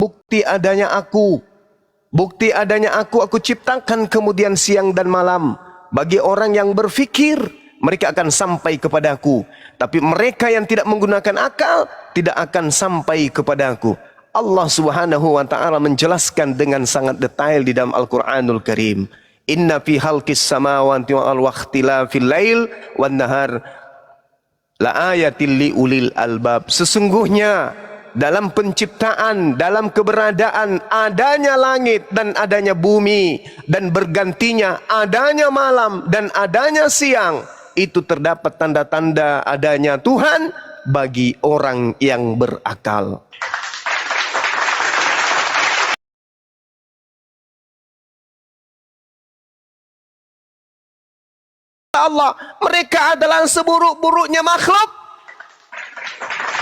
bukti adanya aku. Bukti adanya aku ciptakan kemudian siang dan malam. Bagi orang yang berfikir, mereka akan sampai kepadaku. Tapi mereka yang tidak menggunakan akal, tidak akan sampai kepadaku. Allah Subhanahu wa ta'ala menjelaskan dengan sangat detail di dalam Al-Quranul Karim. Inna fi halqis samawati wal ikhtilafil lail wan nahar la ayatil li ulil albab. Sesungguhnya dalam penciptaan, dalam keberadaan adanya langit dan adanya bumi, dan bergantinya adanya malam dan adanya siang, itu terdapat tanda-tanda adanya Tuhan bagi orang yang berakal. Allah, mereka adalah seburuk-buruknya makhluk.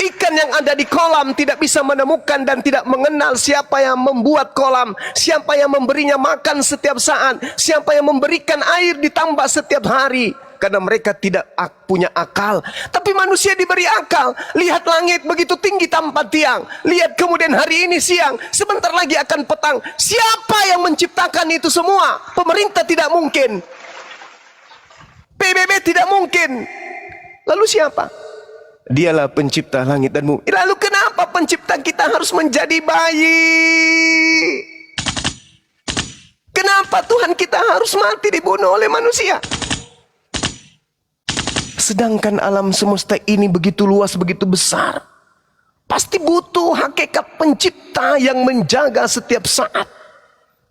Ikan yang ada di kolam tidak bisa menemukan dan tidak mengenal siapa yang membuat kolam, siapa yang memberinya makan setiap saat, siapa yang memberikan air ditambah setiap hari, karena mereka tidak punya akal. Tapi manusia diberi akal. Lihat langit begitu tinggi tanpa tiang, lihat kemudian hari ini siang, sebentar lagi akan petang. Siapa yang menciptakan itu semua? Pemerintah tidak mungkin, PBB tidak mungkin. Lalu siapa? Dialah pencipta langit dan bumi. Lalu kenapa pencipta kita harus menjadi bayi? Kenapa Tuhan kita harus mati dibunuh oleh manusia? Sedangkan alam semesta ini begitu luas, begitu besar. Pasti butuh hakikat pencipta yang menjaga setiap saat.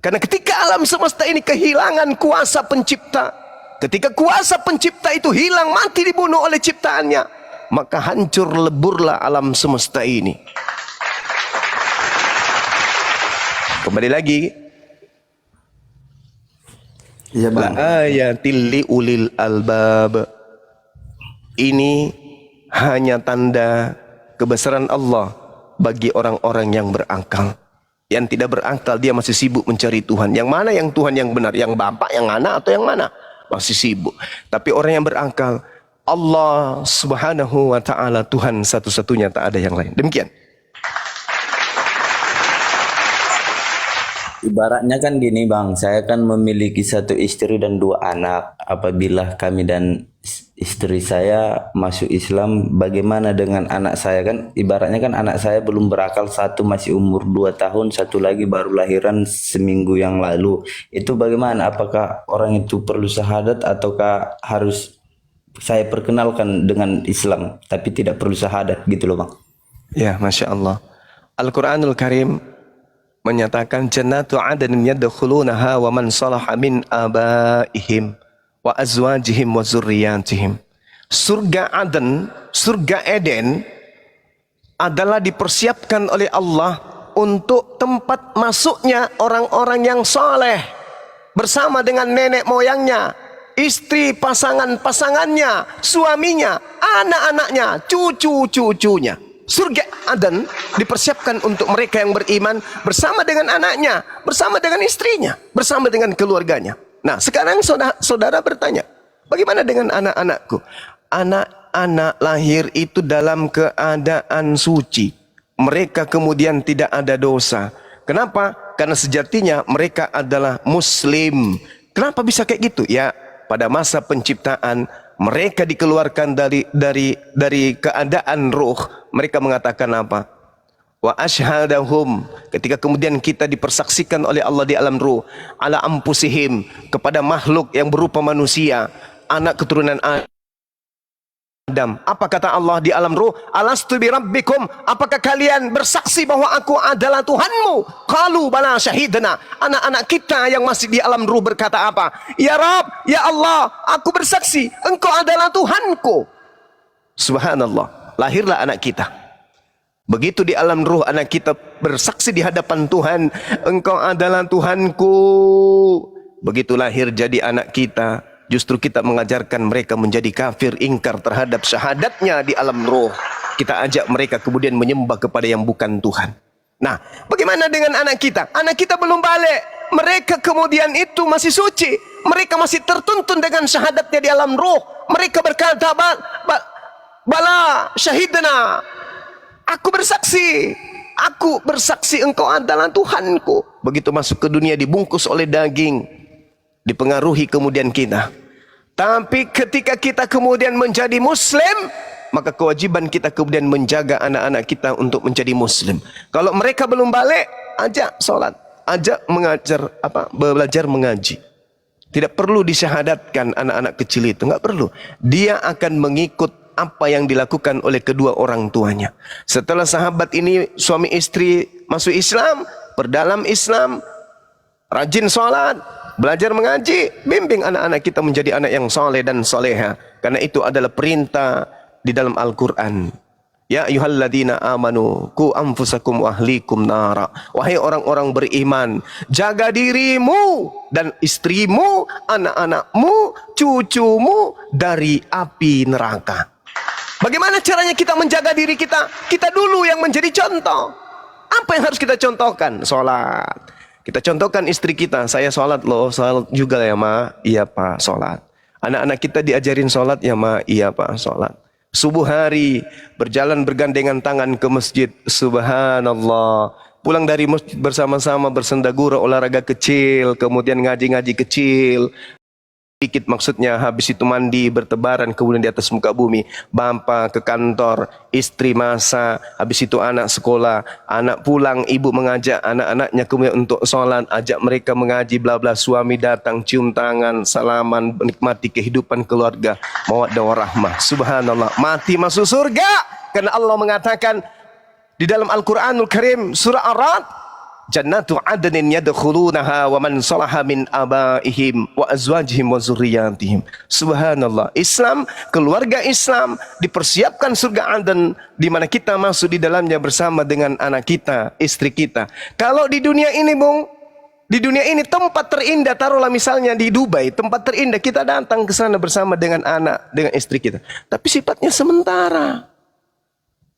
Karena ketika alam semesta ini kehilangan kuasa pencipta, ketika kuasa pencipta itu hilang, mati dibunuh oleh ciptaannya, maka hancur leburlah alam semesta ini. Kembali lagi, ya bang, ayatil li ulil albab. Ini hanya tanda kebesaran Allah bagi orang-orang yang berakal. Yang tidak berakal, dia masih sibuk mencari Tuhan. Yang mana yang Tuhan yang benar? Yang bapak, yang anak, atau yang mana? Masih sibuk. Tapi orang yang berakal, Allah Subhanahu wa ta'ala Tuhan satu-satunya, tak ada yang lain. Demikian. ibaratnya kan gini bang, saya kan memiliki satu istri dan dua anak. Apabila kami dan istri saya masuk Islam, bagaimana dengan anak saya? Kan ibaratnya kan anak saya belum berakal, satu masih umur 2 tahun, satu lagi baru lahiran seminggu yang lalu. Itu bagaimana? Apakah orang itu perlu syahadat ataukah harus saya perkenalkan dengan Islam tapi tidak perlu syahadat gitu loh bang? Ya, Masya Allah. Al-Quranul Karim menyatakan jannatu adnin yadkhulunaha wa man salaha min abaihim wa azwajihim wa zurriyatihim. Surga Aden, surga Eden adalah dipersiapkan oleh Allah untuk tempat masuknya orang-orang yang soleh bersama dengan nenek moyangnya, istri pasangannya, suaminya, anak-anaknya, cucu-cucunya. Surga Aden dipersiapkan untuk mereka yang beriman bersama dengan anaknya, bersama dengan istrinya, bersama dengan keluarganya. Nah, sekarang saudara bertanya, bagaimana dengan anak-anakku? Anak-anak lahir itu dalam keadaan suci. Mereka kemudian tidak ada dosa. Kenapa? Karena sejatinya mereka adalah muslim. Kenapa bisa kayak gitu? Ya, pada masa penciptaan mereka dikeluarkan dari keadaan ruh. Mereka mengatakan apa? Wa ashhadahum, ketika kemudian kita dipersaksikan oleh Allah di alam ruh, ala ampusihim, kepada makhluk yang berupa manusia, anak keturunan Adam. Apa kata Allah di alam ruh? Alastu bi rabbikum, apakah kalian bersaksi bahwa aku adalah Tuhanmu? Qalu bala syahidna. Anak-anak kita yang masih di alam ruh berkata apa? Ya Rabb, ya Allah, aku bersaksi engkau adalah Tuhanku. Subhanallah. Lahirlah anak kita. Begitu di alam ruh anak kita bersaksi di hadapan Tuhan, engkau adalah Tuhanku. Begitu lahir jadi anak kita, justru kita mengajarkan mereka menjadi kafir, ingkar terhadap syahadatnya di alam ruh. Kita ajak mereka kemudian menyembah kepada yang bukan Tuhan. Nah, bagaimana dengan anak kita? Anak kita belum balik. Mereka kemudian itu masih suci. Mereka masih tertuntun dengan syahadatnya di alam ruh. Mereka berkata, bala syahidna, aku bersaksi, Aku bersaksi engkau adalah Tuhanku. Begitu masuk ke dunia dibungkus oleh daging, dipengaruhi kemudian kita. Tapi ketika kita kemudian menjadi muslim, maka kewajiban kita kemudian menjaga anak-anak kita untuk menjadi muslim. Kalau mereka belum balik, ajak sholat, ajak mengajar belajar mengaji. Tidak perlu disyahadatkan anak-anak kecil itu, enggak perlu. Dia akan mengikut apa yang dilakukan oleh kedua orang tuanya. Setelah sahabat ini suami istri masuk Islam, berdalam Islam, rajin sholat, belajar mengaji, bimbing anak-anak kita menjadi anak yang soleh dan soleha. Karena itu adalah perintah di dalam Al-Quran. Ya ayyuhalladzina amanu qu anfusakum wa ahlikum nara. Wahai orang-orang beriman, jaga dirimu dan istrimu, anak-anakmu, cucumu dari api neraka. Bagaimana caranya kita menjaga diri kita? Kita dulu yang menjadi contoh. Apa yang harus kita contohkan? Sholat. Kita contohkan istri kita. Saya sholat loh, sholat juga ya ma. Iya pak, sholat. Anak-anak kita diajarin sholat ya ma. Iya pak, sholat. Subuh hari berjalan bergandengan tangan ke masjid. Subhanallah. Pulang dari masjid bersama-sama bersendagura olahraga kecil, kemudian ngaji-ngaji kecil. Sedikit maksudnya, habis itu mandi bertebaran kemudian di atas muka bumi. Bapa ke kantor, istri masak, habis itu anak sekolah, anak pulang, ibu mengajak anak-anaknya kemudian untuk sholat, ajak mereka mengaji, bla bla. Suami datang, cium tangan, salaman, menikmati kehidupan keluarga, mawaddah warahmah. Subhanallah, mati masuk surga. Karena Allah mengatakan di dalam Al-Quranul Karim surah Ar-Ra'd, Jannatu adnin yadkhulunaha wa man salaha min abaihim wa azwajihim wa zurriyatihim. Subhanallah. Islam, keluarga Islam dipersiapkan surga Aden di mana kita masuk di dalamnya bersama dengan anak kita, istri kita. Kalau di dunia ini, Bung, di dunia ini tempat terindah, taruhlah misalnya di Dubai, tempat terindah, kita datang ke sana bersama dengan anak, dengan istri kita. Tapi sifatnya sementara.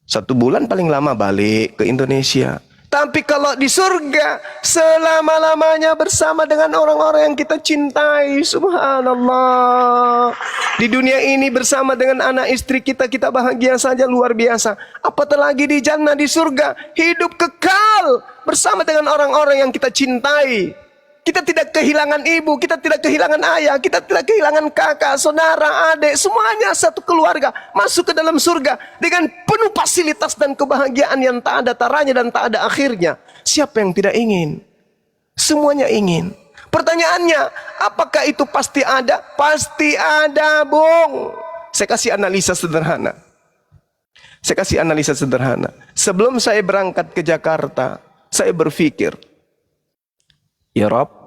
1 bulan paling lama balik ke Indonesia. Tapi kalau di surga, selama-lamanya bersama dengan orang-orang yang kita cintai. Subhanallah. Di dunia ini bersama dengan anak istri kita, kita bahagia saja, luar biasa. Apatah lagi di jannah, di surga, hidup kekal bersama dengan orang-orang yang kita cintai. Kita tidak kehilangan ibu, kita tidak kehilangan ayah, kita tidak kehilangan kakak, saudara, adik, semuanya satu keluarga masuk ke dalam surga dengan penuh fasilitas dan kebahagiaan yang tak ada taranya dan tak ada akhirnya. Siapa yang tidak ingin? Semuanya ingin. Pertanyaannya, apakah itu pasti ada? Pasti ada, Bung. Saya kasih analisa sederhana. Sebelum saya berangkat ke Jakarta, saya berpikir, ya Rob,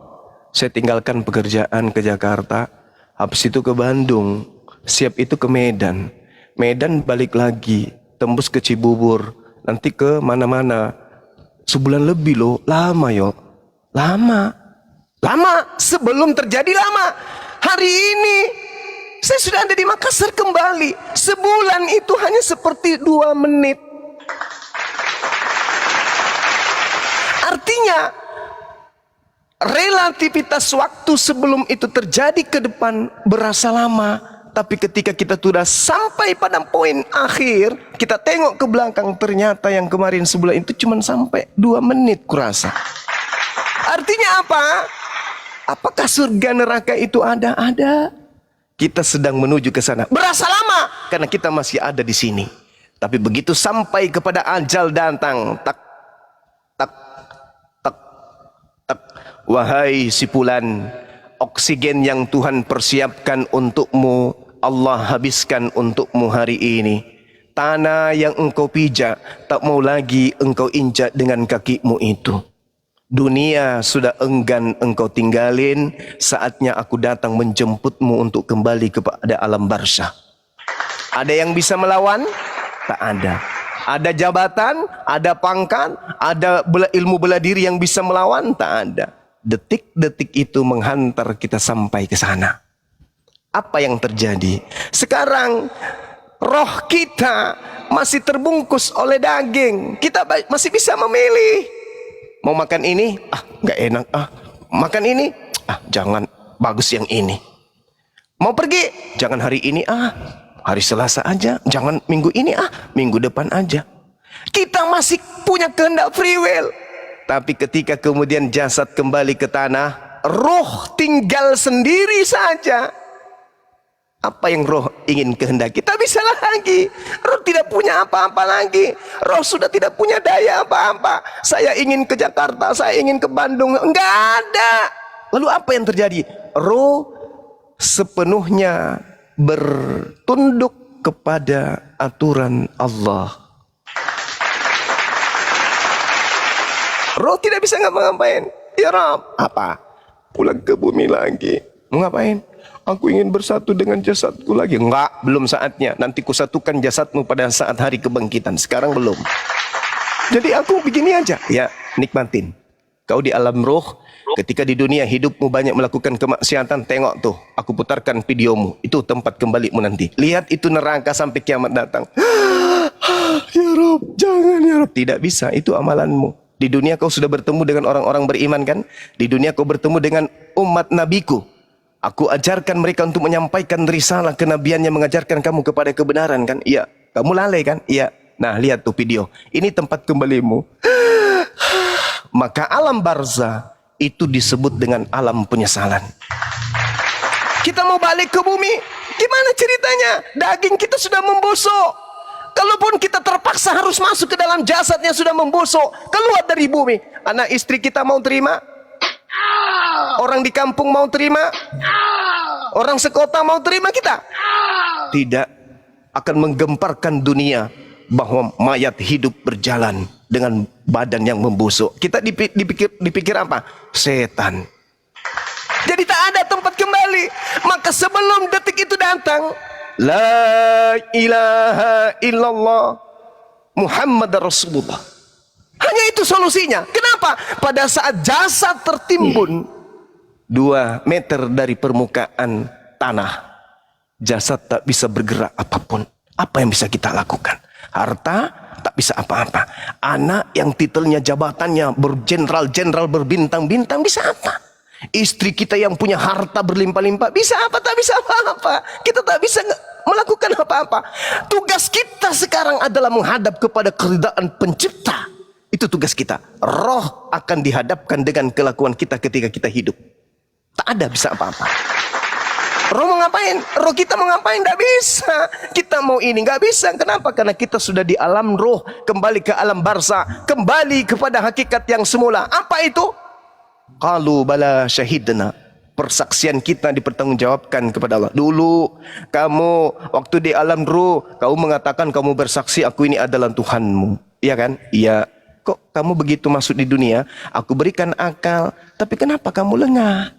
saya tinggalkan pekerjaan ke Jakarta, habis itu ke Bandung, siap itu ke Medan. Medan balik lagi, tembus ke Cibubur, nanti ke mana-mana. Sebulan lebih loh, lama yo. Lama, sebelum terjadi lama. Hari ini, saya sudah ada di Makassar kembali. Sebulan itu hanya seperti 2 menit. Artinya, relativitas waktu sebelum itu terjadi ke depan berasa lama, tapi ketika kita sudah sampai pada poin akhir, kita tengok ke belakang, ternyata yang kemarin sebulan itu cuma sampai 2 menit kurasa. Artinya apa? Apakah surga neraka itu ada? Ada. Kita sedang menuju ke sana. Berasa lama karena kita masih ada di sini. Tapi begitu sampai kepada ajal datang, tak tak tak tak. Wahai si fulan, oksigen yang Tuhan persiapkan untukmu, Allah habiskan untukmu hari ini. Tanah yang engkau pijak, tak mau lagi engkau injak dengan kakimu itu. Dunia sudah enggan engkau tinggalin, saatnya aku datang menjemputmu untuk kembali kepada alam barzah. Ada yang bisa melawan? Tak ada. Ada jabatan, ada pangkat, ada ilmu bela diri yang bisa melawan? Tak ada. Detik-detik itu menghantar kita sampai ke sana. Apa yang terjadi? Sekarang roh kita masih terbungkus oleh daging. Kita masih bisa memilih. Mau makan ini? Nggak enak. Makan ini? Jangan. Bagus yang ini. Mau pergi? Jangan hari ini. Hari Selasa aja. Jangan minggu ini. Minggu depan aja. Kita masih punya kehendak free will. Tapi ketika kemudian jasad kembali ke tanah, roh tinggal sendiri saja. Apa yang roh ingin kehendaki, tak bisa lagi. Roh tidak punya apa-apa lagi. Roh sudah tidak punya daya apa-apa. Saya ingin ke Jakarta, saya ingin ke Bandung, enggak ada. Lalu apa yang terjadi? Roh sepenuhnya bertunduk kepada aturan Allah. Roh tidak bisa ngapa-ngapain. Ya Rabb, apa? Pulang ke bumi lagi. Mau ngapain? Aku ingin bersatu dengan jasadku lagi. Enggak, belum saatnya. Nanti kusatukan jasadmu pada saat hari kebangkitan. Sekarang belum. Jadi aku begini aja. Ya, nikmatin. Kau di alam roh, ketika di dunia hidupmu banyak melakukan kemaksiatan, tengok tuh, aku putarkan videomu. Itu tempat kembalimu nanti. Lihat itu neraka sampai kiamat datang. Ya Rabb, jangan ya Rabb. Tidak bisa, itu amalanmu. Di dunia kau sudah bertemu dengan orang-orang beriman kan? Di dunia kau bertemu dengan umat nabiku. Aku ajarkan mereka untuk menyampaikan risalah kenabian yang mengajarkan kamu kepada kebenaran kan? Iya. Kamu lalai kan? Iya. Nah, lihat tuh video. Ini tempat kembalimu. Maka alam barzah itu disebut dengan alam penyesalan. Kita mau balik ke bumi, gimana ceritanya? Daging kita sudah membusuk. Kalaupun kita terpaksa harus masuk ke dalam jasad yang sudah membusuk, keluar dari bumi, anak istri kita mau terima? Orang di kampung mau terima? Orang sekota mau terima kita? Tidak. Akan menggemparkan dunia bahwa mayat hidup berjalan dengan badan yang membusuk. Kita dipikir apa? Setan. Jadi tak ada tempat kembali. Maka sebelum detik itu datang, la ilaha illallah Muhammad Rasulullah. Hanya itu solusinya. Kenapa? Pada saat jasad tertimbun 2 meter dari permukaan tanah, jasad tak bisa bergerak apapun. Apa yang bisa kita lakukan? Harta tak bisa apa-apa. Anak yang titelnya jabatannya berjenderal-jenderal berbintang-bintang bisa apa? Istri kita yang punya harta berlimpah-limpah bisa apa? Tak bisa apa-apa. Kita tak bisa melakukan apa-apa. Tugas kita sekarang adalah menghadap kepada keridaan pencipta. Itu tugas kita. Roh akan dihadapkan dengan kelakuan kita ketika kita hidup. Tak ada bisa apa-apa. Roh mau ngapain? Roh kita mau ngapain? Tak bisa. Kita mau ini nggak bisa. Kenapa? Karena kita sudah di alam roh, kembali ke alam barzah, kembali kepada hakikat yang semula. Apa itu? Qalu bala syahidna. Persaksian kita dipertanggungjawabkan kepada Allah. Dulu kamu waktu di alam ruh, kamu mengatakan kamu bersaksi aku ini adalah Tuhanmu. Iya kan? Iya. Kok kamu begitu masuk di dunia, aku berikan akal, tapi kenapa kamu lengah?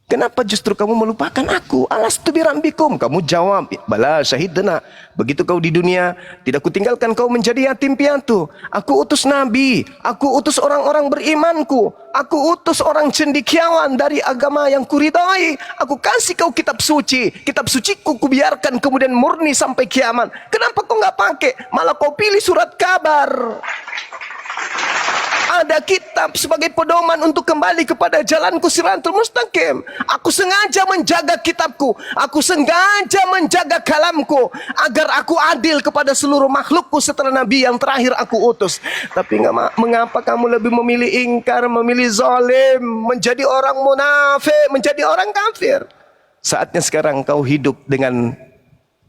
Kenapa justru kamu melupakan aku? Alastu birambikum. Kamu jawab, bala syahidna. Begitu kau di dunia, tidak kutinggalkan kau menjadi yatim piatu. Aku utus nabi, aku utus orang-orang berimanku, aku utus orang cendekiawan dari agama yang kuridai. Aku kasih kau kitab suci. Kitab suci ku biarkan kemudian murni sampai kiamat. Kenapa kau nggak pakai? Malah kau pilih surat kabar. Ada kitab sebagai pedoman untuk kembali kepada jalanku siratul mustaqim. Aku sengaja menjaga kitabku, aku sengaja menjaga kalamku, agar aku adil kepada seluruh makhlukku setelah nabi yang terakhir aku utus. Tapi mengapa kamu lebih memilih ingkar, memilih zalim, menjadi orang munafik, menjadi orang kafir? Saatnya sekarang kau hidup dengan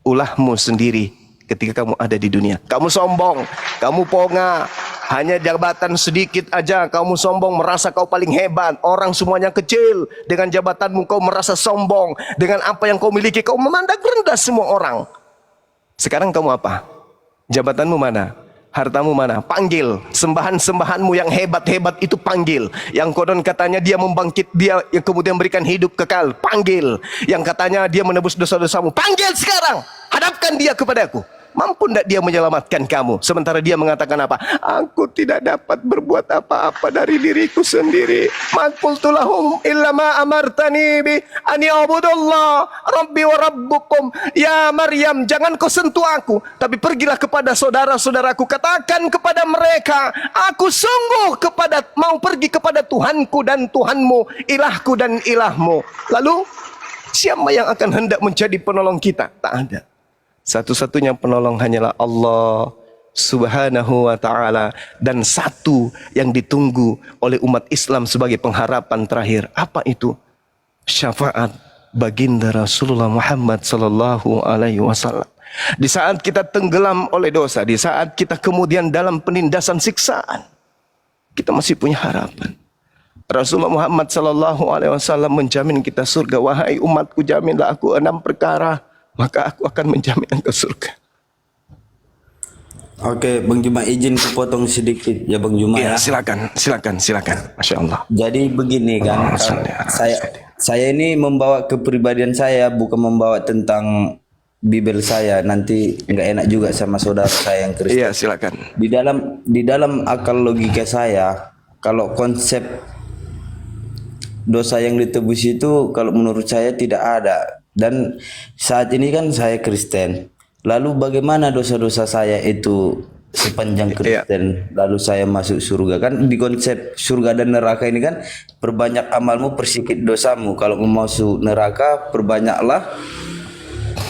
ulahmu sendiri. Ketika kamu ada di dunia, kamu sombong, kamu ponga, hanya jabatan sedikit aja kamu sombong, merasa kau paling hebat. Orang semuanya kecil. Dengan jabatanmu kau merasa sombong. Dengan apa yang kau miliki kau memandang rendah semua orang. Sekarang kamu apa? Jabatanmu mana? Hartamu mana? Panggil. Sembahan-sembahanmu yang hebat-hebat itu panggil. Yang konon katanya dia membangkit, dia yang kemudian berikan hidup kekal, panggil. Yang katanya dia menebus dosa-dosamu, panggil sekarang. Hadapkan dia kepadaku. Mampu tidak dia menyelamatkan kamu? Sementara dia mengatakan apa? Aku tidak dapat berbuat apa-apa dari diriku sendiri. Ma qultu lahum illa ma amartani bi an ya'budullah rabbi wa rabbukum. Ya Maryam, jangan kau sentuh aku, tapi pergilah kepada saudara-saudaraku, katakan kepada mereka, aku sungguh mau pergi kepada Tuhanku dan Tuhanmu, ilahku dan ilahmu. Lalu siapa yang akan hendak menjadi penolong kita? Tak ada. Satu-satunya penolong hanyalah Allah Subhanahu wa ta'ala. Dan satu yang ditunggu oleh umat Islam sebagai pengharapan terakhir. Apa itu? Syafaat baginda Rasulullah Muhammad sallallahu alaihi wasallam. Di saat kita tenggelam oleh dosa, di saat kita kemudian dalam penindasan siksaan, kita masih punya harapan. Rasulullah Muhammad sallallahu alaihi wasallam menjamin kita surga. Wahai umatku, jaminlah aku 6 perkara, maka aku akan menjamin engkau surga. Oke, Bang Juma, izin kupotong sedikit ya Bang Juma Ya, ya. silakan. Masya Allah. Jadi begini kan, saya ini membawa kepribadian saya, bukan membawa tentang Bibel saya. Nanti nggak enak juga sama saudara saya yang Kristen. Iya, silakan. Di dalam akal logika saya, kalau konsep dosa yang ditebus itu kalau menurut saya tidak ada. Dan saat ini kan saya Kristen. Lalu bagaimana dosa-dosa saya itu sepanjang Kristen lalu saya masuk surga? Kan di konsep surga dan neraka ini kan, perbanyak amalmu persikit dosamu. Kalau mau masuk neraka, perbanyaklah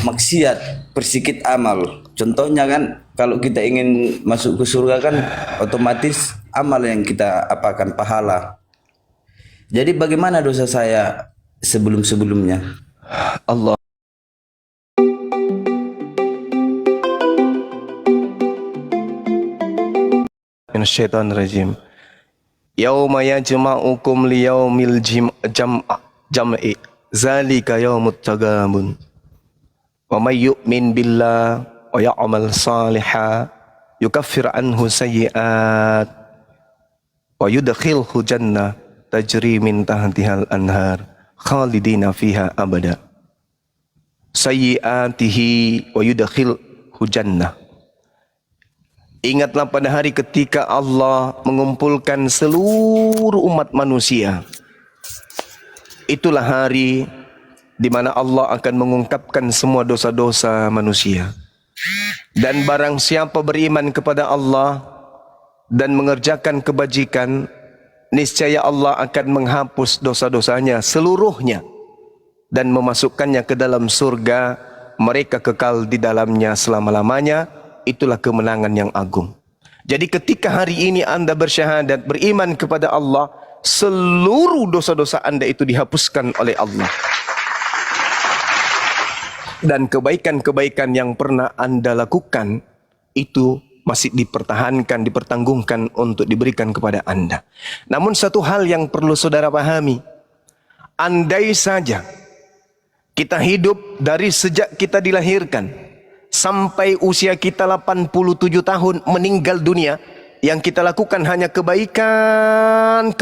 maksiat, persikit amal. Contohnya kan, kalau kita ingin masuk ke surga kan otomatis amal yang kita apakan pahala. Jadi bagaimana dosa saya sebelum-sebelumnya? Allah. Minasyaitonirrajim. Yauma yajma'ukum liyaumil jam'i. Zalika yaumut tagabun. Wa may yu'min billah wa ya'mal salihan yukaffir anhu sayyi'at wa yudkhilhu jannah tajri min tahtihal anhar khalidina fiha abada. Sayyi'atihi wa yudkhilhu jannah. Ingatlah pada hari ketika Allah mengumpulkan seluruh umat manusia. Itulah hari di mana Allah akan mengungkapkan semua dosa-dosa manusia. Dan barang siapa beriman kepada Allah dan mengerjakan kebajikan, niscaya Allah akan menghapus dosa-dosanya seluruhnya dan memasukkannya ke dalam surga. Mereka kekal di dalamnya selama-lamanya. Itulah kemenangan yang agung. Jadi ketika hari ini Anda bersyahadat beriman kepada Allah, seluruh dosa-dosa Anda itu dihapuskan oleh Allah. Dan kebaikan-kebaikan yang pernah Anda lakukan itu masih dipertahankan, dipertanggungkan untuk diberikan kepada Anda. Namun satu hal yang perlu saudara pahami, andai saja kita hidup dari sejak kita dilahirkan sampai usia kita 87 tahun meninggal dunia, yang kita lakukan hanya kebaikan.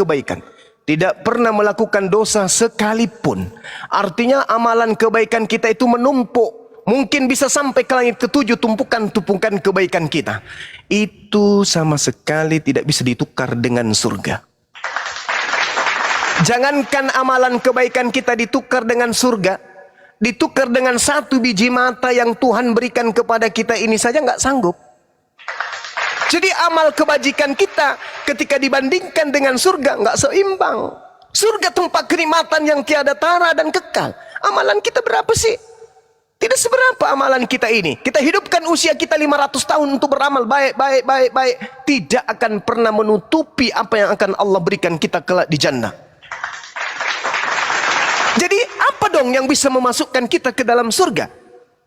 Tidak pernah melakukan dosa sekalipun. Artinya amalan kebaikan kita itu menumpuk. Mungkin bisa sampai ke langit ketujuh tumpukan-tumpukan kebaikan kita. Itu sama sekali tidak bisa ditukar dengan surga. Jangankan amalan kebaikan kita ditukar dengan surga, ditukar dengan 1 biji mata yang Tuhan berikan kepada kita ini saja nggak sanggup. Jadi amal kebajikan kita ketika dibandingkan dengan surga nggak seimbang. Surga tempat kenikmatan yang tiada tara dan kekal. Amalan kita berapa sih? Tidak seberapa amalan kita ini. Kita hidupkan usia kita 500 tahun untuk beramal baik. Tidak akan pernah menutupi apa yang akan Allah berikan kita kelak di jannah. Jadi apa dong yang bisa memasukkan kita ke dalam surga?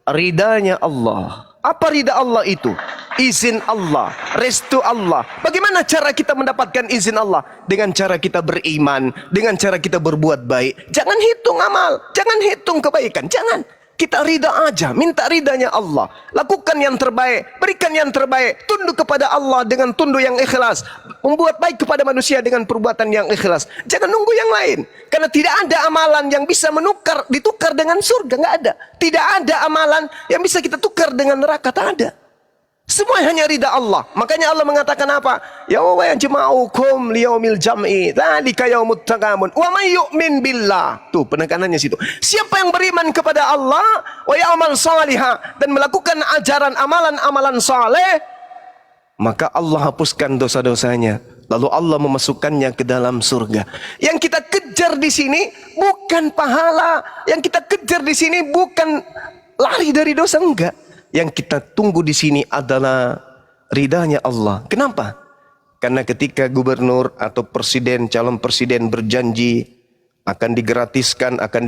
Ridanya Allah. Apa rida Allah itu? Izin Allah, restu Allah. Bagaimana cara kita mendapatkan izin Allah? Dengan cara kita beriman, dengan cara kita berbuat baik. Jangan hitung amal, jangan hitung kebaikan, jangan. Kita rida aja, minta ridanya Allah. Lakukan yang terbaik, berikan yang terbaik. Tunduk kepada Allah dengan tunduk yang ikhlas. Membuat baik kepada manusia dengan perbuatan yang ikhlas. Jangan nunggu yang lain. Karena tidak ada amalan yang bisa ditukar dengan surga. Nggak ada. Tidak ada amalan yang bisa kita tukar dengan neraka. Tak ada. Semua hanya ridha Allah. Makanya Allah mengatakan apa? Yauma yajma'ukum liyaumil jam'i dzalika yaumut taghabun wa may yu'min billah. Tuh penekanannya situ. Siapa yang beriman kepada Allah wa ya'mal salihah dan melakukan ajaran amalan-amalan saleh, maka Allah hapuskan dosa-dosanya. Lalu Allah memasukkannya ke dalam surga. Yang kita kejar di sini bukan pahala. Yang kita kejar di sini bukan lari dari dosa, enggak. Yang kita tunggu di sini adalah ridhanya Allah. Kenapa? Karena ketika gubernur atau presiden, calon presiden berjanji akan digratiskan, akan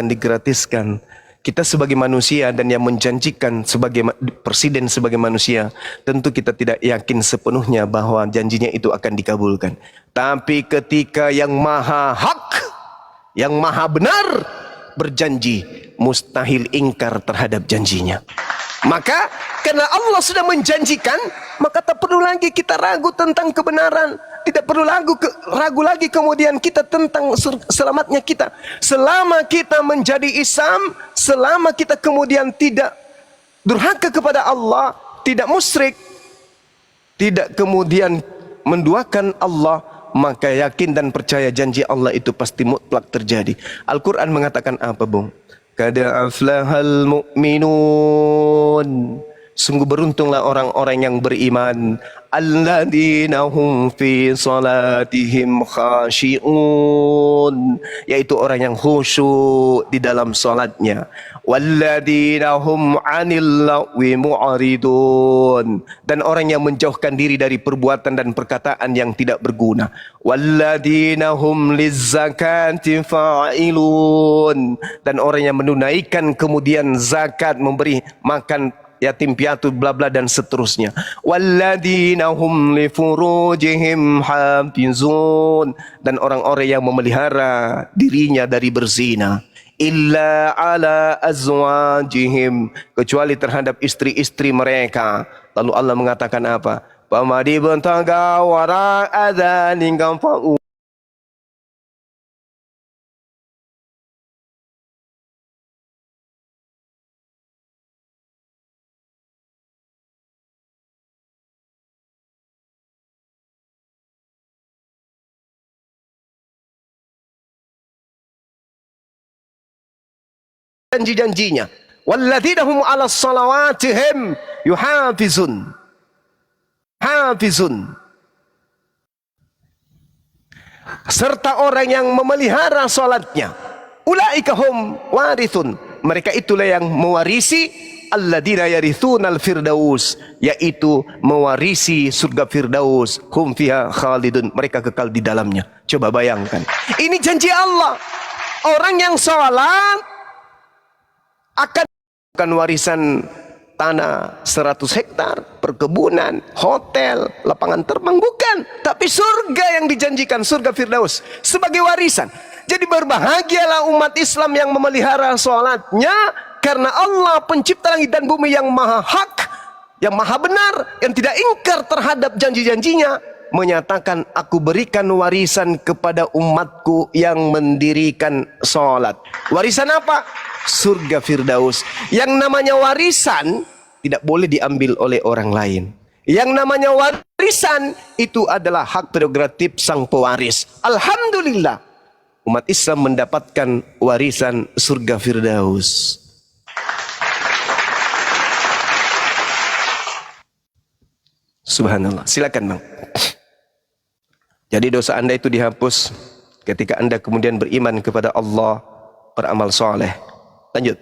digratiskan. Kita sebagai manusia dan yang menjanjikan sebagai presiden sebagai manusia, tentu kita tidak yakin sepenuhnya bahwa janjinya itu akan dikabulkan. Tapi ketika yang maha hak, yang maha benar berjanji, mustahil ingkar terhadap janjinya. Maka karena Allah sudah menjanjikan, maka tak perlu lagi kita ragu tentang kebenaran. Tidak perlu ragu lagi kemudian kita tentang selamatnya kita. Selama kita menjadi Islam, selama kita kemudian tidak durhaka kepada Allah, tidak musyrik, tidak kemudian menduakan Allah, maka yakin dan percaya janji Allah itu pasti mutlak terjadi. Al-Quran mengatakan apa, Bung? Qad aflahal mu'minun. Sungguh beruntunglah orang-orang yang beriman. Alladzina hum fi salatihim khashi'un. Yaitu orang yang khusyuk di dalam salatnya. Walladzina hum 'anil lagwi mu'ridun. Dan orang yang menjauhkan diri dari perbuatan dan perkataan yang tidak berguna. Walladzina hum lizzakati fa'ilun. Dan orang yang menunaikan kemudian zakat, memberi makan yatim piatu, bla bla dan seterusnya. Walladzina hum li furujihim hafizun. Dan orang-orang yang memelihara dirinya dari berzina. Illa ala azwajihim, kecuali terhadap istri-istri mereka. Lalu Allah mengatakan apa? Pamadi bentaga wara adzalika fa'u. Janji-janjinya. Walladzina hum 'ala salawatihim yuhafizun. Hafizun. Serta orang yang memelihara salatnya. Ulaika hum warithun. Mereka itulah yang mewarisi alladzina yarithunal firdaus, yaitu mewarisi surga firdaus. Hum fiha khalidun. Mereka kekal di dalamnya. Coba bayangkan. Ini janji Allah. Orang yang salat akan bukan warisan tanah 100 hektar, perkebunan, hotel, lapangan terbang, bukan. Tapi surga yang dijanjikan, surga Firdaus sebagai warisan. Jadi berbahagialah umat Islam yang memelihara sholatnya, karena Allah pencipta langit dan bumi yang maha hak, yang maha benar, yang tidak ingkar terhadap janji-janjinya, menyatakan aku berikan warisan kepada umatku yang mendirikan sholat. Warisan apa? Surga Firdaus. Yang namanya warisan tidak boleh diambil oleh orang lain. Yang namanya warisan itu adalah hak prerogatif sang pewaris. Alhamdulillah, umat Islam mendapatkan warisan surga Firdaus. Subhanallah. Silakan, Bang. Jadi dosa Anda itu dihapus ketika Anda kemudian beriman kepada Allah, beramal soleh. Lanjut.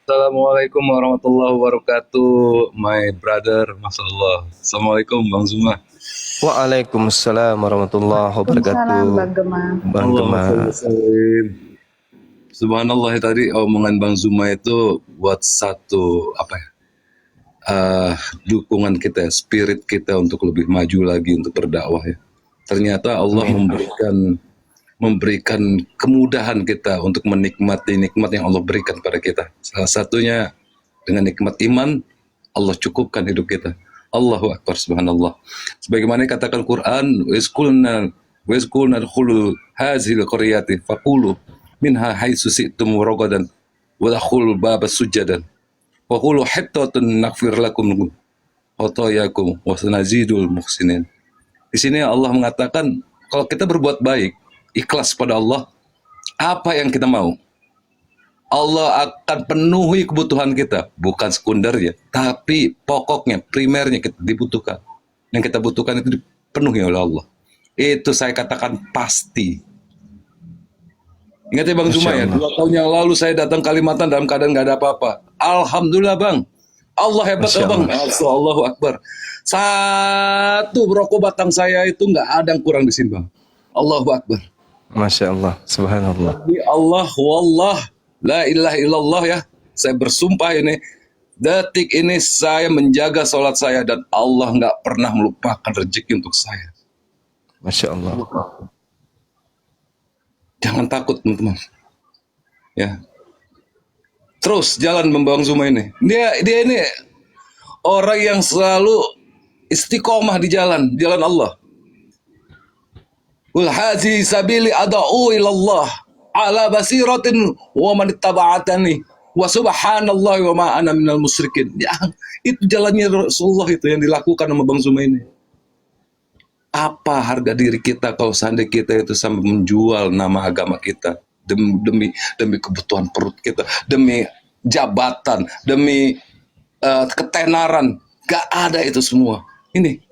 Assalamualaikum warahmatullahi wabarakatuh, my brother, Masya Allah. Assalamualaikum Bang Zuma. Waalaikumsalam warahmatullahi wabarakatuh. Bang Gema. Bang Gema. Subhanallah, tadi omongan Bang Zuma itu buat satu dukungan kita, spirit kita untuk lebih maju lagi untuk berdakwah ya. Ternyata Allah memberikan kemudahan kita untuk menikmati nikmat yang Allah berikan pada kita. Salah satunya dengan nikmat iman, Allah cukupkan hidup kita. Allahu Akbar, subhanallah. Sebagaimana katakan Quran, wa iskulna khulu hazil qaryati faqulu minha haitsu si'tum ragadan wa dakhul baba sujadan wa qulu hittatun naghfir lakum khotoyakum wa sanazidul muhsinin. Di sini Allah mengatakan kalau kita berbuat baik, ikhlas pada Allah, apa yang kita mau, Allah akan penuhi kebutuhan kita, bukan sekundernya, tapi pokoknya, primernya kita dibutuhkan. Yang kita butuhkan itu dipenuhi oleh Allah. Itu saya katakan pasti. Ingat ya Bang Masya Zuma ya, Allah. 2 tahun yang lalu saya datang Kalimantan dalam keadaan nggak ada apa-apa. Alhamdulillah Bang. Allah hebat Masya ya Bang. Allah. Allahu Akbar. Satu rokok batang saya itu nggak ada yang kurang di sini Bang. Allahu Akbar. Masya Allah. Subhanallah. Demi Allah, wallah, la ilaha illallah ya. Saya bersumpah ini, detik ini saya menjaga sholat saya dan Allah nggak pernah melupakan rezeki untuk saya. Masya Allah. Jangan takut teman-teman. Ya, terus jalan membangun Zuma ini. Dia ini orang yang selalu istiqomah di jalan Allah. Qul hazi sabili ad'u ila Allah ala basiratin wa man ittaba'atani wa subhanallahi wa ma ana minal musyrikin. Ya, itu jalannya Rasulullah itu yang dilakukan sama Bang Zuma ini. Apa harga diri kita kalau seandainya kita itu sampai menjual nama agama kita demi kebutuhan perut kita, demi jabatan, demi ketenaran? Gak ada itu semua. Ini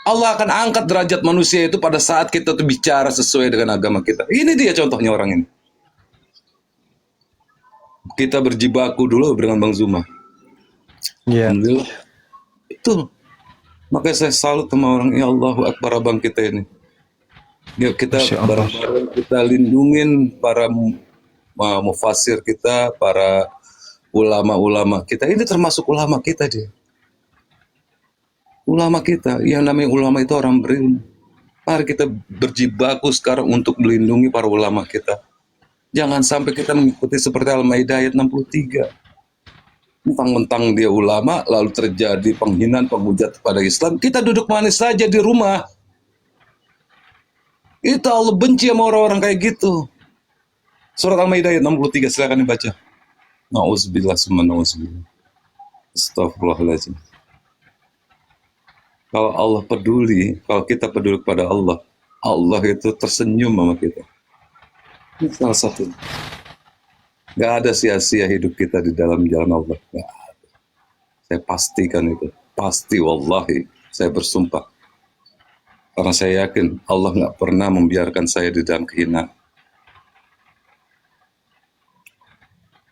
Allah akan angkat derajat manusia itu pada saat kita tuh bicara sesuai dengan agama kita. Ini dia contohnya orang ini. Kita berjibaku dulu dengan Bang Zuma. Ya. Alhamdulillah. Itu. Makanya saya salut sama orang, ya Allahu Akbar abang kita ini. Yuk kita Masya Allah. bareng-bareng kita lindungin para mufasir kita, para ulama-ulama kita. Ini termasuk ulama kita dia. Ulama kita, yang namanya ulama itu orang berilmu. Mari kita berjibaku sekarang untuk melindungi para ulama kita. Jangan sampai kita mengikuti seperti Al-Maidah ayat 63. Mentang-mentang dia ulama, lalu terjadi penghinaan, penghujat kepada Islam. Kita duduk manis saja di rumah. Itu Allah benci sama orang-orang kayak gitu. Surat Al-Maidah ayat 63, silakan dibaca. Na'udzubillah summa na'udzubillah. Astagfirullahaladzim. Kalau Allah peduli, kalau kita peduli kepada Allah, Allah itu tersenyum sama kita. Ini salah satu. Gak ada sia-sia hidup kita di dalam jalan Allah. Gak ada. Saya pastikan itu. Pasti wallahi. Saya bersumpah. Karena saya yakin Allah gak pernah membiarkan saya di dalam kehinaan.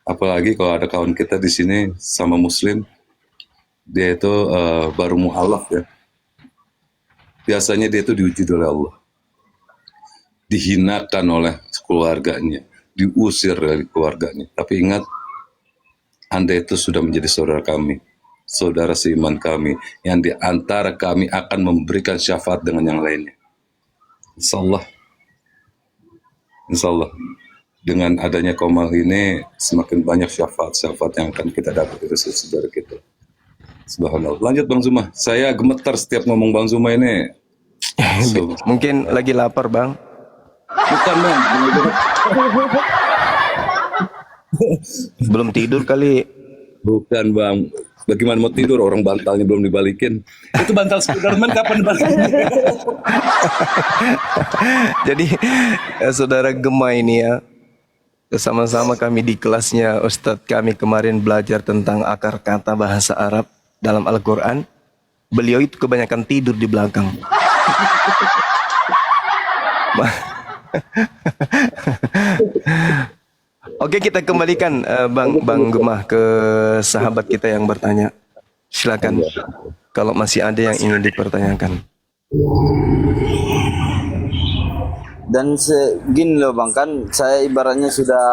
Apalagi kalau ada kawan kita di sini sama Muslim, dia itu baru mu'alaf ya. Biasanya dia itu diuji oleh Allah. Dihinakan oleh keluarganya. Diusir dari keluarganya. Tapi ingat, Anda itu sudah menjadi saudara kami. Saudara seiman kami. Yang di antara kami akan memberikan syafaat dengan yang lainnya. Insya Allah. Dengan adanya Komal ini, semakin banyak syafaat-syafaat yang akan kita dapat dari saudara kita. Subhanallah. Lanjut Bang Zuma. Saya gemetar setiap ngomong Bang Zuma ini. Mungkin lagi lapar, Bang. Bukan Bang. Belum tidur kali. Bukan Bang. Bagaimana mau tidur, orang bantalnya belum dibalikin. Itu bantal Spiderman kapan dibalikin? Jadi saudara Gema ini ya, sama-sama kami di kelasnya Ustadz kami kemarin belajar tentang akar kata bahasa Arab dalam Al-Quran. Beliau itu kebanyakan tidur di belakang. Oke, kita kembalikan Bang Gemah ke sahabat kita yang bertanya. Silakan kalau masih ada yang ingin dipertanyakan. Dan segini loh Bang, kan saya ibaratnya sudah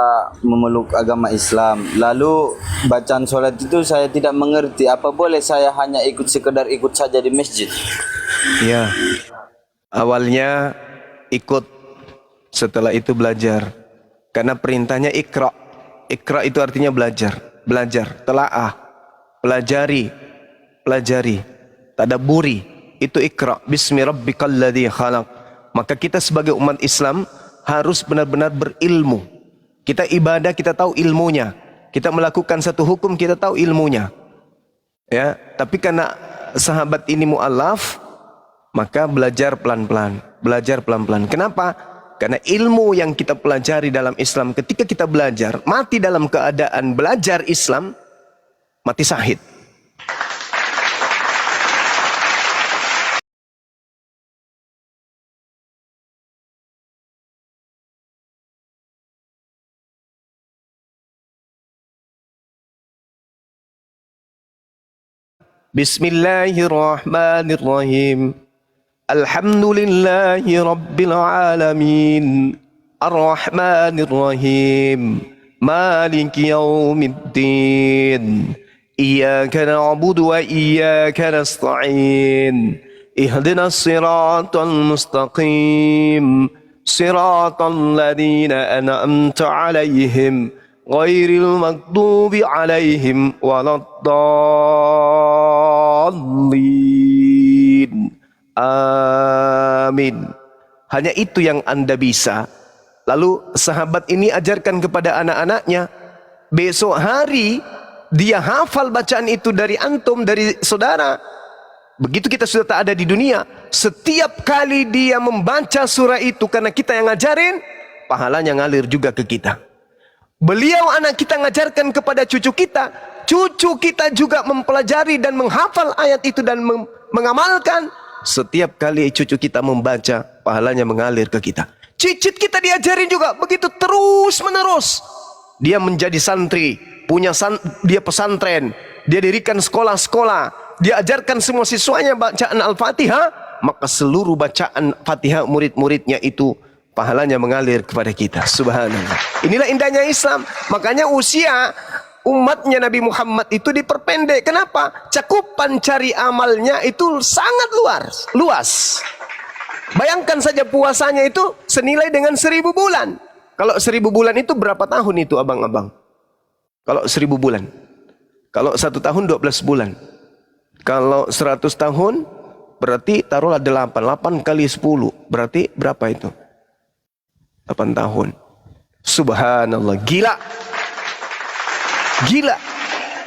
memeluk agama Islam. Lalu bacaan sholat itu saya tidak mengerti. Apa boleh saya hanya sekedar ikut saja di masjid? Ya, awalnya ikut, setelah itu belajar. Karena perintahnya ikra. Ikra itu artinya belajar. Belajar, telaah, pelajari, tadabburi. Itu ikra. Bismi rabbikal ladzi khalaq. Maka kita sebagai umat Islam harus benar-benar berilmu. Kita ibadah, kita tahu ilmunya. Kita melakukan satu hukum, kita tahu ilmunya. Ya, tapi karena sahabat ini mu'alaf, maka belajar pelan-pelan. Belajar pelan-pelan. Kenapa? Karena ilmu yang kita pelajari dalam Islam, ketika kita belajar, mati dalam keadaan belajar Islam, mati syahid. Bismillahirrahmanirrahim. Alhamdulillahi Rabbil Alamin. Ar-Rahmanir-Rahim. Maliki Yawmiddin. Iyyaka na'budu wa iyyaka nasta'in. Ihdinas siratal mustaqim. Siratal ladzina an'amta 'alaihim ghairil maghdubi 'alaihim waladdallin. Amin. Hanya itu yang Anda bisa. Lalu sahabat ini ajarkan kepada anak-anaknya. Besok hari dia hafal bacaan itu dari antum, dari saudara. Begitu kita sudah tak ada di dunia, setiap kali dia membaca surah itu karena kita yang ngajarin, pahalanya ngalir juga ke kita. Beliau anak kita ngajarkan kepada cucu kita juga mempelajari dan menghafal ayat itu dan mengamalkan. Setiap kali cucu kita membaca, pahalanya mengalir ke kita. Cicit kita diajarin juga, begitu terus menerus. Dia menjadi santri, dia pesantren, dia dirikan sekolah-sekolah, dia ajarkan semua siswanya bacaan Al-Fatihah, maka seluruh bacaan Fatihah murid-muridnya itu pahalanya mengalir kepada kita. Subhanallah. Inilah indahnya Islam. Makanya usia umatnya Nabi Muhammad itu diperpendek. Kenapa? Cakupan cari amalnya itu sangat luas. Bayangkan saja puasanya itu senilai dengan 1000 bulan. Kalau 1000 bulan itu berapa tahun itu abang-abang? Kalau 1000 bulan. Kalau 1 tahun 12 bulan. Kalau 100 tahun berarti taruhlah 8. 8 kali 10 berarti berapa itu? 8 tahun. Subhanallah. Gila.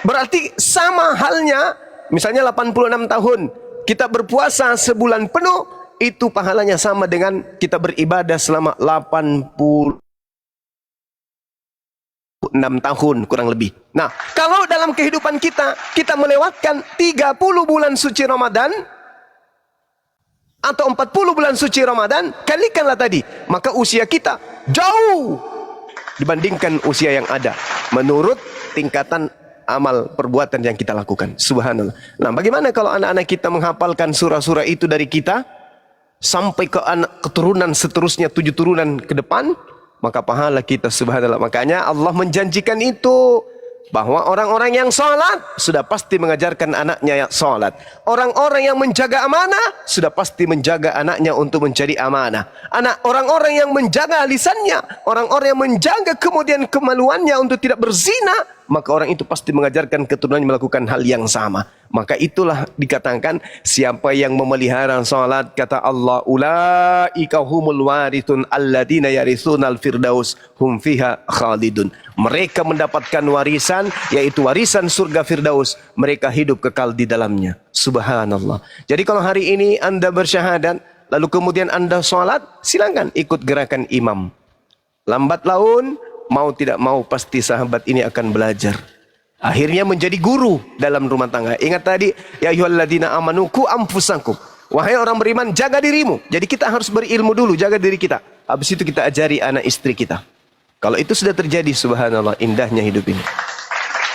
Berarti sama halnya, misalnya 86 tahun, kita berpuasa sebulan penuh, itu pahalanya sama dengan kita beribadah selama 86 tahun kurang lebih. Nah, kalau dalam kehidupan kita melewatkan 30 bulan suci Ramadan, atau 40 bulan suci Ramadan, kalikanlah tadi, maka usia kita jauh dibandingkan usia yang ada menurut tingkatan amal perbuatan yang kita lakukan. Subhanallah. Nah, bagaimana kalau anak-anak kita menghafalkan surah-surah itu dari kita sampai ke anak keturunan seterusnya 7 turunan ke depan, maka pahala kita subhanallah. Makanya Allah menjanjikan itu, bahwa orang-orang yang sholat sudah pasti mengajarkan anaknya yang sholat. Orang-orang yang menjaga amanah sudah pasti menjaga anaknya untuk mencari amanah. Orang-orang yang menjaga lisannya, orang-orang yang menjaga kemudian kemaluannya untuk tidak berzina, maka orang itu pasti mengajarkan keturunannya melakukan hal yang sama. Maka itulah dikatakan, siapa yang memelihara salat, kata Allah, ulaika humul warithun alladzina yaritsunal firdaus hum fiha khalidun. Mereka mendapatkan warisan, yaitu warisan surga Firdaus. Mereka hidup kekal di dalamnya. Subhanallah. Jadi kalau hari ini Anda bersyahadat, lalu kemudian Anda salat, silakan ikut gerakan imam. Lambat laun, mau tidak mau pasti sahabat ini akan belajar. Akhirnya menjadi guru dalam rumah tangga. Ingat tadi, ya ayyuhalladzina amanu qu anfusakum. Wahai orang beriman, jaga dirimu. Jadi kita harus berilmu dulu, jaga diri kita. Habis itu kita ajari anak istri kita. Kalau itu sudah terjadi, subhanallah, indahnya hidup ini.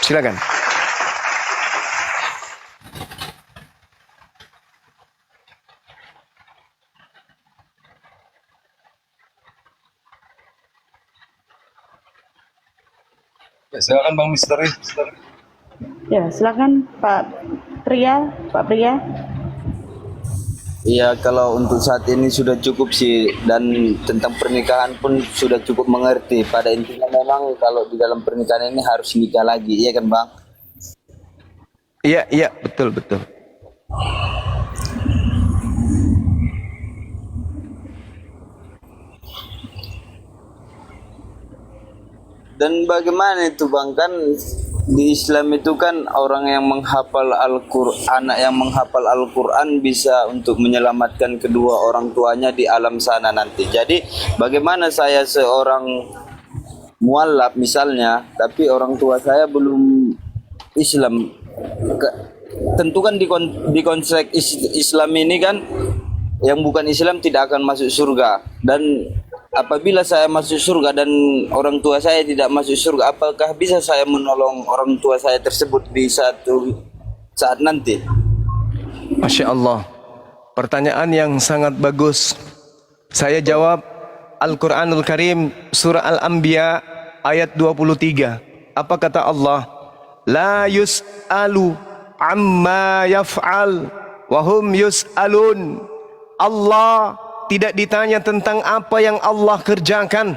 Silakan. Ya, silakan Bang Misteri. Ya, silakan Pak Pria. Iya, kalau untuk saat ini sudah cukup sih, dan tentang pernikahan pun sudah cukup mengerti. Pada intinya memang kalau di dalam pernikahan ini harus nikah lagi, iya kan Bang? Iya, betul. Dan bagaimana itu Bang, kan di Islam itu kan orang yang menghafal Al-Quran, anak yang menghafal Al-Quran bisa untuk menyelamatkan kedua orang tuanya di alam sana nanti. Jadi bagaimana saya seorang mualaf misalnya, tapi orang tua saya belum Islam. Tentu kan di konsep Islam ini kan yang bukan Islam tidak akan masuk surga. Dan apabila saya masuk surga dan orang tua saya tidak masuk surga, apakah bisa saya menolong orang tua saya tersebut di satu saat nanti? Masya Allah. Pertanyaan yang sangat bagus. Saya jawab Al-Quranul Karim surah Al-Anbiya ayat 23. Apa kata Allah? La yus'alu amma yaf'al wahum yus'alun. Allah tidak ditanya tentang apa yang Allah kerjakan.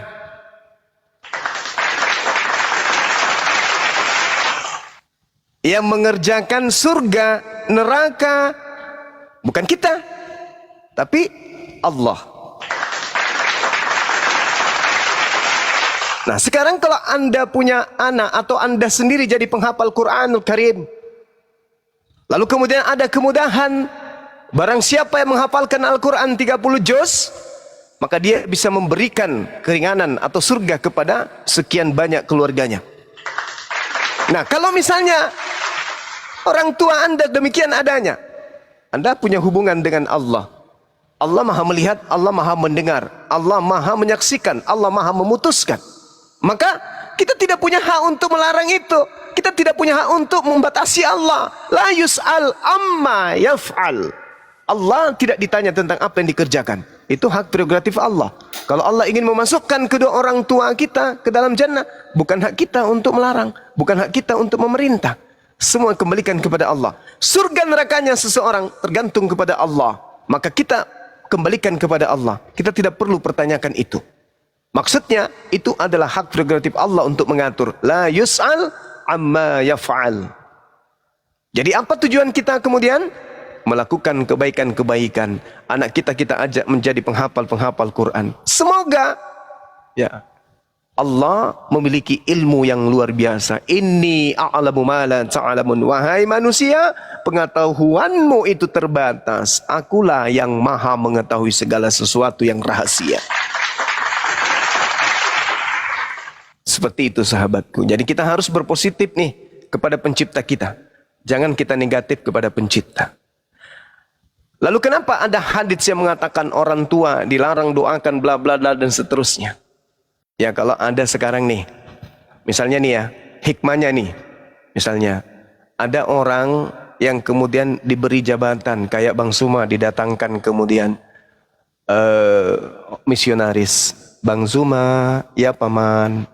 Yang mengerjakan surga, neraka bukan kita, tapi Allah. Nah, sekarang kalau Anda punya anak atau Anda sendiri jadi penghafal Quranul Karim, lalu kemudian ada kemudahan, barang siapa yang menghafalkan Al-Quran 30 juz, maka dia bisa memberikan keringanan atau surga kepada sekian banyak keluarganya. Nah, kalau misalnya orang tua Anda demikian adanya, Anda punya hubungan dengan Allah. Allah maha melihat, Allah maha mendengar, Allah maha menyaksikan, Allah maha memutuskan. Maka kita tidak punya hak untuk melarang itu. Kita tidak punya hak untuk membatasi Allah. La yus'al amma yaf'al. Allah tidak ditanya tentang apa yang dikerjakan. Itu hak prerogatif Allah. Kalau Allah ingin memasukkan kedua orang tua kita ke dalam jannah, bukan hak kita untuk melarang, bukan hak kita untuk memerintah. Semua kembalikan kepada Allah. Surga nerakanya seseorang tergantung kepada Allah. Maka kita kembalikan kepada Allah. Kita tidak perlu pertanyakan itu. Maksudnya itu adalah hak prerogatif Allah untuk mengatur. La yus'al amma yaf'al. Jadi apa tujuan kita kemudian? Melakukan kebaikan-kebaikan. Anak kita ajak menjadi penghafal-penghafal Quran. Semoga ya Allah memiliki ilmu yang luar biasa. Inni a'lamu ma la ta'lamun. Wahai manusia, pengetahuanmu itu terbatas. Akulah yang maha mengetahui segala sesuatu yang rahasia. Seperti itu sahabatku. Jadi kita harus berpositif nih kepada pencipta kita. Jangan kita negatif kepada pencipta. Lalu kenapa ada hadits yang mengatakan orang tua dilarang doakan bla bla bla dan seterusnya? Ya kalau ada sekarang nih, misalnya nih ya, hikmahnya nih. Misalnya ada orang yang kemudian diberi jabatan kayak Bang Suma didatangkan kemudian misionaris. Bang Suma, ya paman,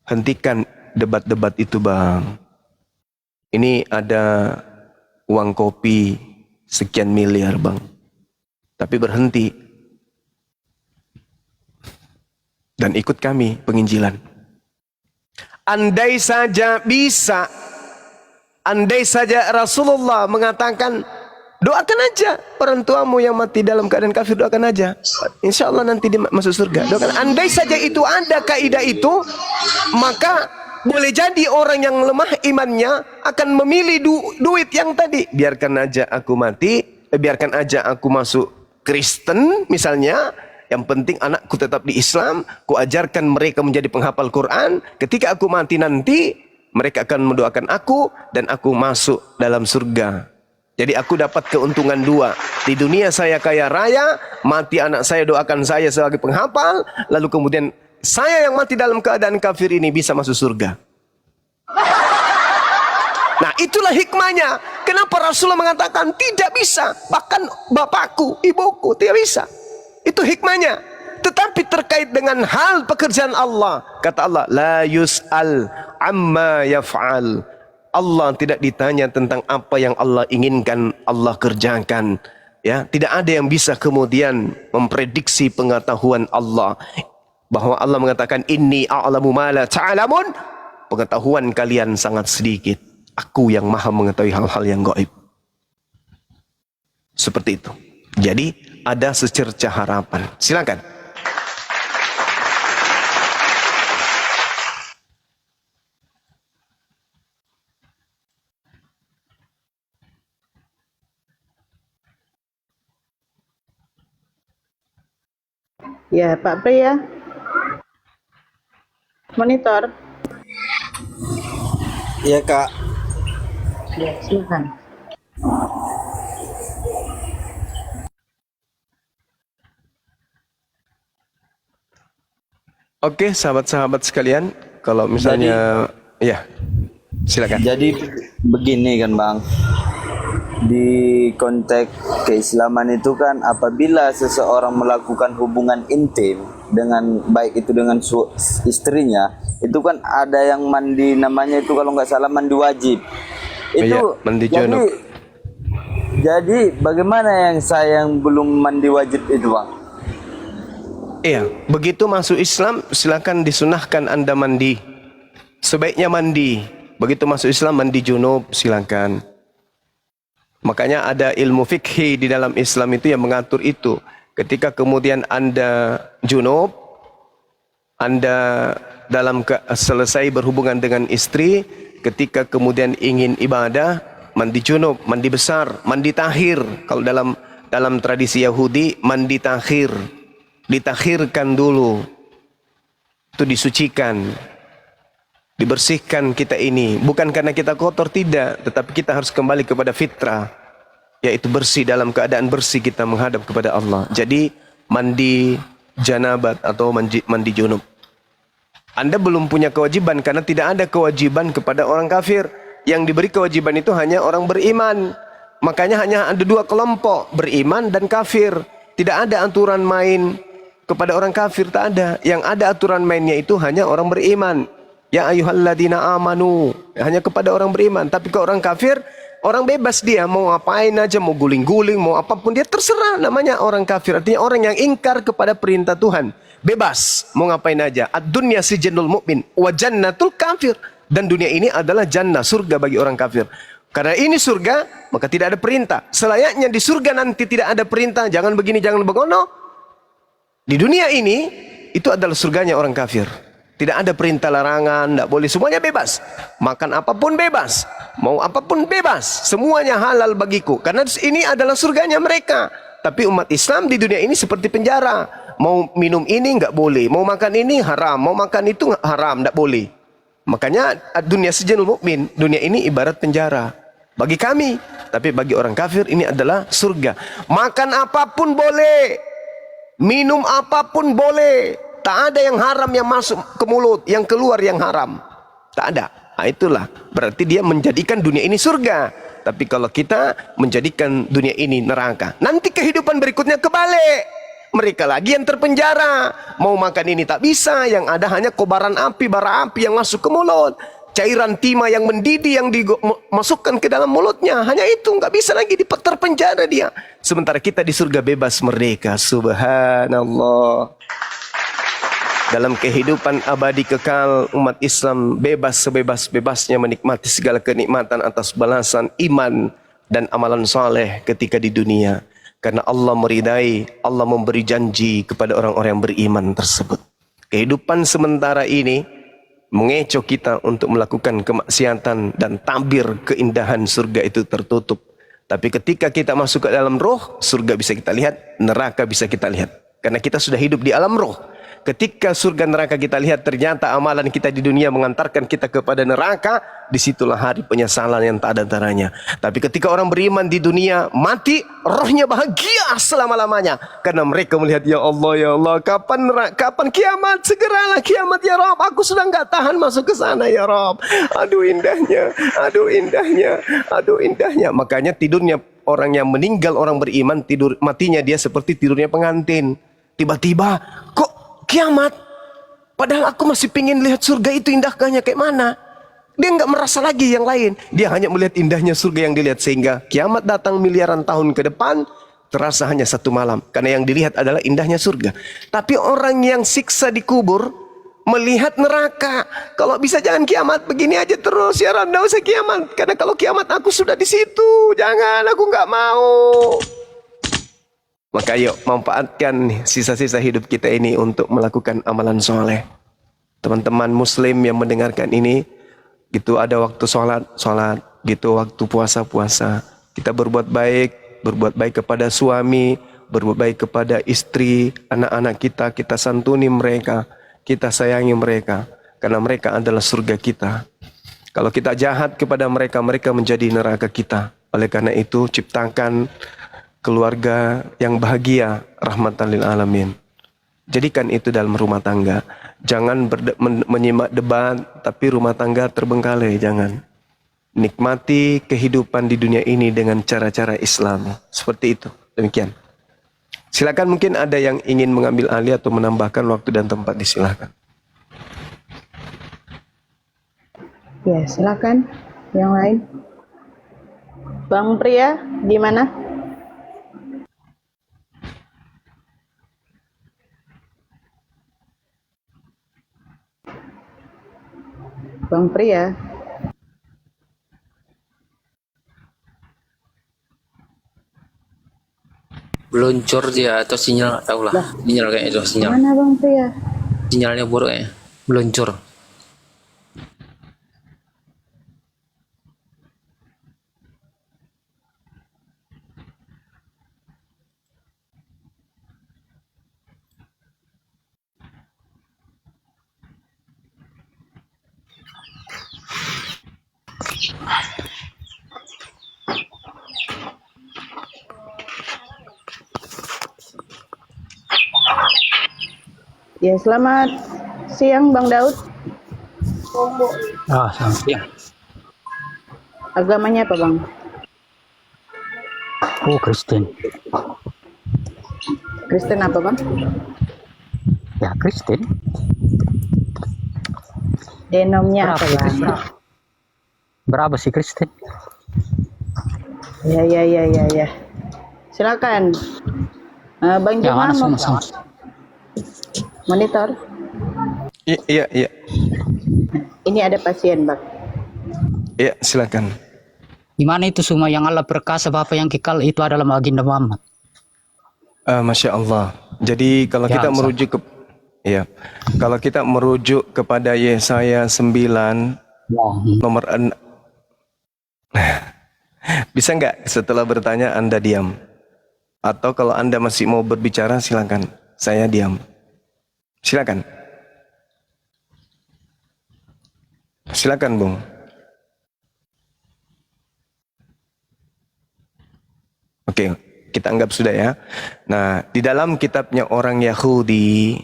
hentikan debat-debat itu bang. Ini ada uang kopi sekian miliar bang. Tapi berhenti. Dan ikut kami penginjilan. Andai saja bisa. Andai saja Rasulullah mengatakan, doakan aja orang tuamu yang mati dalam keadaan kafir, doakan aja. Insya Allah nanti dia masuk surga. Doakan. Andai saja itu ada kaidah itu, maka boleh jadi orang yang lemah imannya akan memilih duit yang tadi. Biarkan aja aku mati, biarkan aja aku masuk Kristen misalnya. Yang penting anakku tetap di Islam, ku ajarkan mereka menjadi penghafal Quran. Ketika aku mati nanti, mereka akan mendoakan aku dan aku masuk dalam surga. Jadi aku dapat keuntungan dua. Di dunia saya kaya raya, mati anak saya doakan saya sebagai penghafal, lalu kemudian saya yang mati dalam keadaan kafir ini bisa masuk surga. Nah itulah hikmahnya. Kenapa Rasulullah mengatakan tidak bisa. Bahkan bapakku, ibuku tidak bisa. Itu hikmahnya. Tetapi terkait dengan hal pekerjaan Allah, kata Allah, la yus'al amma yaf'al. Allah tidak ditanya tentang apa yang Allah inginkan Allah kerjakan. Ya, tidak ada yang bisa kemudian memprediksi pengetahuan Allah. Bahwa Allah mengatakan inni a'lamu ma la ta'lamun. Pengetahuan kalian sangat sedikit. Aku yang maha mengetahui hal-hal yang gaib. Seperti itu. Jadi ada secerca harapan. Silakan. Ya, Pak Pria. Monitor. Iya kak. Ya, silakan. Oke, sahabat-sahabat sekalian, kalau misalnya ya, silakan. Jadi begini kan bang, di konteks keislaman itu kan apabila seseorang melakukan hubungan intim dengan baik itu dengan istrinya, itu kan ada yang mandi, namanya itu kalau nggak salah mandi wajib. Itu Iya, mandi junub. jadi bagaimana yang saya yang belum mandi wajib itu, Bang? Iya, begitu masuk Islam silakan disunahkan Anda mandi. Sebaiknya mandi. Begitu masuk Islam mandi junub silakan. Makanya ada ilmu fikih di dalam Islam itu yang mengatur itu. Ketika kemudian Anda junub, Anda selesai berhubungan dengan istri, ketika kemudian ingin ibadah, mandi junub, mandi besar, mandi takhir. Kalau dalam tradisi Yahudi, mandi takhir. Ditakhirkan dulu. Itu disucikan. Dibersihkan kita ini. Bukan karena kita kotor, tidak. Tetapi kita harus kembali kepada fitrah. Yaitu bersih, dalam keadaan bersih kita menghadap kepada Allah. Jadi mandi janabat atau mandi junub. Anda belum punya kewajiban karena tidak ada kewajiban kepada orang kafir. Yang diberi kewajiban itu hanya orang beriman. Makanya hanya ada dua kelompok, beriman dan kafir. Tidak ada aturan main kepada orang kafir, tak ada. Yang ada aturan mainnya itu hanya orang beriman. Ya ayyuhalladzina amanu, hanya kepada orang beriman. Tapi ke orang kafir, orang bebas dia mau ngapain aja, mau guling-guling, mau apapun dia terserah, namanya orang kafir. Artinya orang yang ingkar kepada perintah Tuhan. Bebas mau ngapain aja. Ad-dunya sijnul mu'min wa jannatul kafir. Dan dunia ini adalah jannah, surga bagi orang kafir. Karena ini surga, maka tidak ada perintah. Selayaknya di surga nanti tidak ada perintah, jangan begini, jangan begono. Di dunia ini, itu adalah surganya orang kafir. Tidak ada perintah larangan, tidak boleh, semuanya bebas. Makan apapun bebas, mau apapun bebas, semuanya halal bagiku. Karena ini adalah surganya mereka. Tapi umat Islam di dunia ini seperti penjara. Mau minum ini nggak boleh, mau makan ini haram, mau makan itu haram, tidak boleh. Makanya dunia sijnul mukmin, dunia ini ibarat penjara bagi kami. Tapi bagi orang kafir ini adalah surga. Makan apapun boleh, minum apapun boleh. Tak ada yang haram yang masuk ke mulut, yang keluar yang haram. Tak ada. Nah, itulah berarti dia menjadikan dunia ini surga. Tapi kalau kita menjadikan dunia ini neraka, nanti kehidupan berikutnya kebalik. Mereka lagi yang terpenjara. Mau makan ini tak bisa, yang ada hanya kobaran api, bara api yang masuk ke mulut. Cairan timah yang mendidih yang dimasukkan ke dalam mulutnya. Hanya itu, nggak bisa lagi, terpenjara dia. Sementara kita di surga bebas merdeka. Subhanallah. Dalam kehidupan abadi kekal, umat Islam bebas sebebas-bebasnya menikmati segala kenikmatan atas balasan iman dan amalan saleh ketika di dunia. Karena Allah meridai, Allah memberi janji kepada orang-orang yang beriman tersebut. Kehidupan sementara ini mengecoh kita untuk melakukan kemaksiatan dan tabir keindahan surga itu tertutup. Tapi ketika kita masuk ke dalam roh, surga bisa kita lihat, neraka bisa kita lihat. Karena kita sudah hidup di alam roh. Ketika surga neraka kita lihat, ternyata amalan kita di dunia mengantarkan kita kepada neraka, disitulah hari penyesalan yang tak ada taranya. Tapi ketika orang beriman di dunia mati, rohnya bahagia selama-lamanya. Karena mereka melihat, ya Allah, kapan kiamat? Segeralah kiamat ya Rob, aku sudah nggak tahan masuk ke sana ya Rob. Aduh indahnya, aduh indahnya, aduh indahnya. Makanya tidurnya orang yang meninggal, orang beriman, tidur matinya dia seperti tidurnya pengantin. Tiba-tiba, kok kiamat? Padahal aku masih pingin lihat surga itu indahnya kayak mana. Dia nggak merasa lagi yang lain. Dia hanya melihat indahnya surga yang dilihat. Sehingga kiamat datang miliaran tahun ke depan, terasa hanya satu malam. Karena yang dilihat adalah indahnya surga. Tapi orang yang siksa di kubur, melihat neraka. Kalau bisa jangan kiamat, begini aja terus ya Ram, nggak usah kiamat. Karena kalau kiamat aku sudah di situ. Jangan, aku nggak mau. Maka yuk manfaatkan sisa-sisa hidup kita ini untuk melakukan amalan soleh. Teman-teman muslim yang mendengarkan ini, gitu ada waktu sholat, gitu waktu puasa. Kita berbuat baik kepada suami, berbuat baik kepada istri, anak-anak kita santuni mereka, kita sayangi mereka. Karena mereka adalah surga kita. Kalau kita jahat kepada mereka, mereka menjadi neraka kita. Oleh karena itu ciptakan keluarga yang bahagia, rahmatan lil alamin. Jadikan itu dalam rumah tangga. Jangan menyimak debat, tapi rumah tangga terbengkalai, jangan. nikmati kehidupan di dunia ini dengan cara-cara Islami. Seperti itu. Demikian. Silakan, mungkin ada yang ingin mengambil alih atau menambahkan waktu dan tempat, disilakan. Ya, silakan. Yang lain. Bang Pria, di mana? Bang Pria. Meluncur dia atau sinyal, nggak tahu lah. Sinyal kayaknya itu sinyal. Mana Bang Pria? Sinyalnya buruk kayaknya. Meluncur. Ya, selamat siang Bang Daud. Selamat siang. Agamanya apa Bang? Oh, Kristen. Kristen apa Bang? Ya, Kristen. Denomnya apa Bang? Berapa sih Kristen? Ya. Silakan. Bang Ya, mana Juma, semua. monitor. Iya. Ini ada pasien Bang. Iya, silakan. Di mana itu semua yang Allah perkasa, Bapa yang kekal, itu adalah baginda Muhammad. Masya Allah. Jadi kalau Ya, kita Ustaz. merujuk ke, ya, kalau kita merujuk kepada Yesaya 9 Ya. nomor bisa nggak setelah bertanya Anda diam? Atau kalau Anda masih mau berbicara, silakan. Saya diam. Silakan. Silakan, Bung. Oke, kita anggap sudah ya. Nah, di dalam kitabnya orang Yahudi,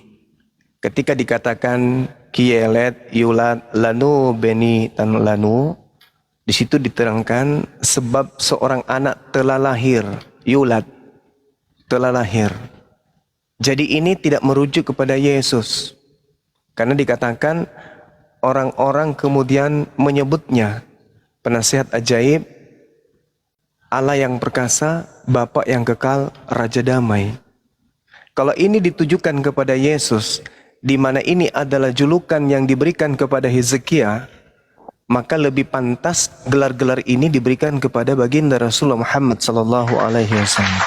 ketika dikatakan Kielet Yulat Lanu Beni Tan Lanu, di situ diterangkan sebab seorang anak telah lahir, Yulat, telah lahir. Jadi ini tidak merujuk kepada Yesus. Karena dikatakan orang-orang kemudian menyebutnya penasihat ajaib, Allah yang perkasa, Bapa yang kekal, Raja damai. Kalau ini ditujukan kepada Yesus, di mana ini adalah julukan yang diberikan kepada Hezekia, maka lebih pantas gelar-gelar ini diberikan kepada baginda Rasulullah Muhammad sallallahu alaihi wasallam.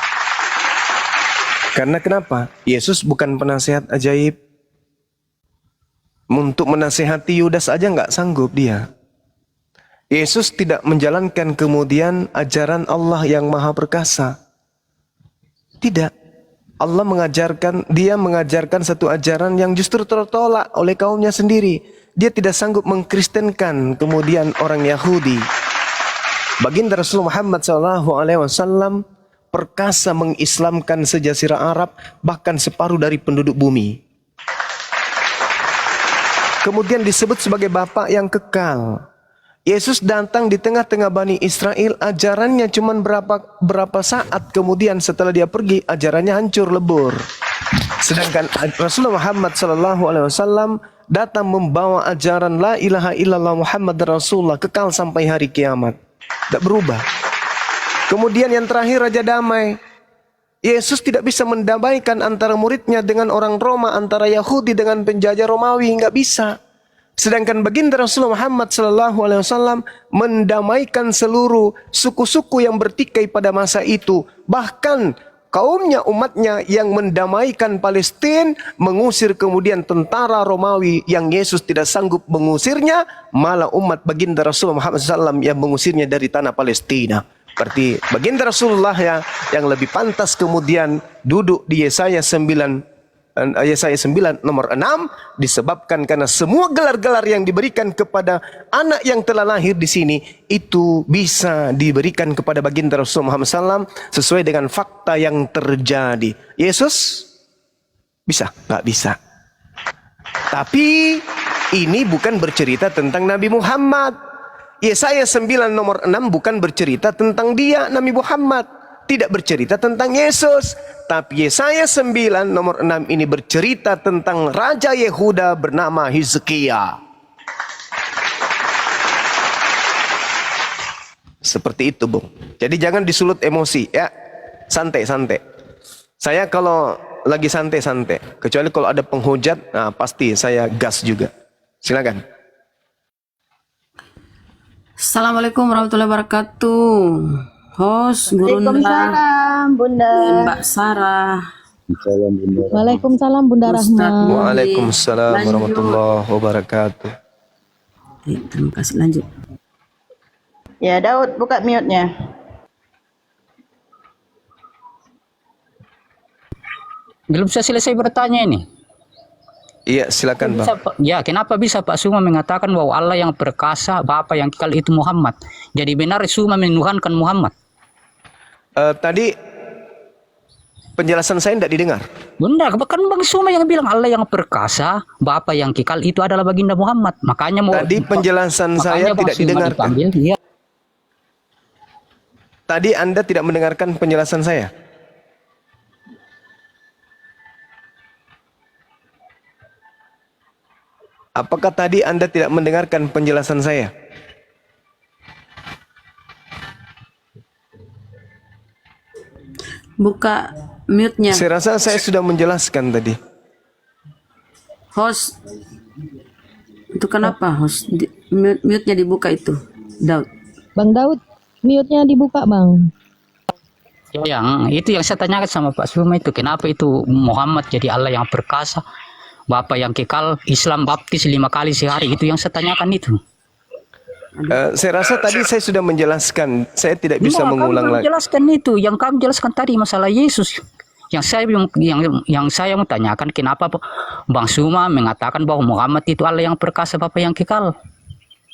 Karena kenapa? Yesus bukan penasihat ajaib. Untuk menasihati Yudas aja nggak sanggup dia. Yesus tidak menjalankan kemudian ajaran Allah yang maha perkasa. Tidak. Dia mengajarkan satu ajaran yang justru tertolak oleh kaumnya sendiri. Dia tidak sanggup mengkristenkan kemudian orang Yahudi. Baginda Rasulullah Muhammad SAW perkasa mengislamkan sejazirah Arab, bahkan separuh dari penduduk bumi. Kemudian disebut sebagai Bapa yang kekal. Yesus datang di tengah-tengah Bani Israel, ajarannya cuma berapa saat, kemudian setelah dia pergi, ajarannya hancur lebur. Sedangkan Rasulullah Muhammad SAW datang membawa ajaran La ilaha illallah Muhammad Rasulullah, kekal sampai hari kiamat. Tidak berubah. Kemudian yang terakhir, Raja Damai. Yesus tidak bisa mendamaikan antara muridnya dengan orang Roma, antara Yahudi dengan penjajah Romawi, nggak bisa. Sedangkan baginda Rasulullah Muhammad SAW mendamaikan seluruh suku-suku yang bertikai pada masa itu. Bahkan kaumnya, umatnya yang mendamaikan Palestina, mengusir kemudian tentara Romawi yang Yesus tidak sanggup mengusirnya, malah umat baginda Rasulullah Muhammad SAW yang mengusirnya dari tanah Palestina. Berarti baginda Rasulullah yang lebih pantas kemudian duduk di Yesaya 9 nomor 6, disebabkan karena semua gelar-gelar yang diberikan kepada anak yang telah lahir di sini itu bisa diberikan kepada baginda Rasulullah Muhammad SAW sesuai dengan fakta yang terjadi. Yesus bisa? Nggak bisa. Tapi ini bukan bercerita tentang Nabi Muhammad. Yesaya 9 nomor 6 bukan bercerita tentang dia, Nabi Muhammad. Tidak bercerita tentang Yesus. Tapi Yesaya 9 nomor 6 ini bercerita tentang Raja Yehuda bernama Hizkia. Seperti itu, Bung. Jadi jangan disulut emosi, ya. Santai-santai. Saya kalau lagi santai-santai. Kecuali kalau ada penghujat, nah pasti saya gas juga. Silakan. Assalamualaikum warahmatullahi wabarakatuh. Host, Gurunda, Waalaikumsalam, Bunda. Mbak Sarah, Waalaikumsalam Bunda Ustadz Rahma. Mudi. Waalaikumsalam Lanjut. warahmatullahi wabarakatuh. Terima kasih, lanjut. Ya, Daud, buka mute-nya. Belum saya selesai bertanya ini. Iya, silakan Bang. Ya, kenapa bisa Pak Suma mengatakan bahwa Allah yang perkasa, Bapa yang kekal itu Muhammad? Jadi benar Suma menuhankan Muhammad? Tadi penjelasan saya tidak didengar. Benar, kan Bang Suma yang bilang Allah yang perkasa, Bapa yang kekal itu adalah baginda Muhammad. Makanya mau Tadi penjelasan saya makanya Bang tidak Suma didengarkan. dipanggil, iya. Tadi Anda tidak mendengarkan penjelasan saya. Apakah tadi Anda tidak mendengarkan penjelasan saya? Buka mute-nya. Saya rasa saya sudah menjelaskan tadi. Host, itu kenapa host? Mute-nya dibuka itu, Daud. Bang Daud, mute-nya dibuka Bang. Yang itu yang saya tanyakan sama Pak Suma itu, kenapa itu Muhammad jadi Allah yang perkasa, Bapa yang kekal, Islam baptis 5 kali sehari, itu yang saya tanyakan itu. Saya rasa tadi saya sudah menjelaskan. Saya tidak bisa mengulang kamu lagi. jelaskan itu, yang kamu jelaskan tadi masalah Yesus. Yang saya mau tanyakan, kenapa Bang Suma mengatakan bahwa Muhammad itu Allah yang perkasa, Bapa yang kekal?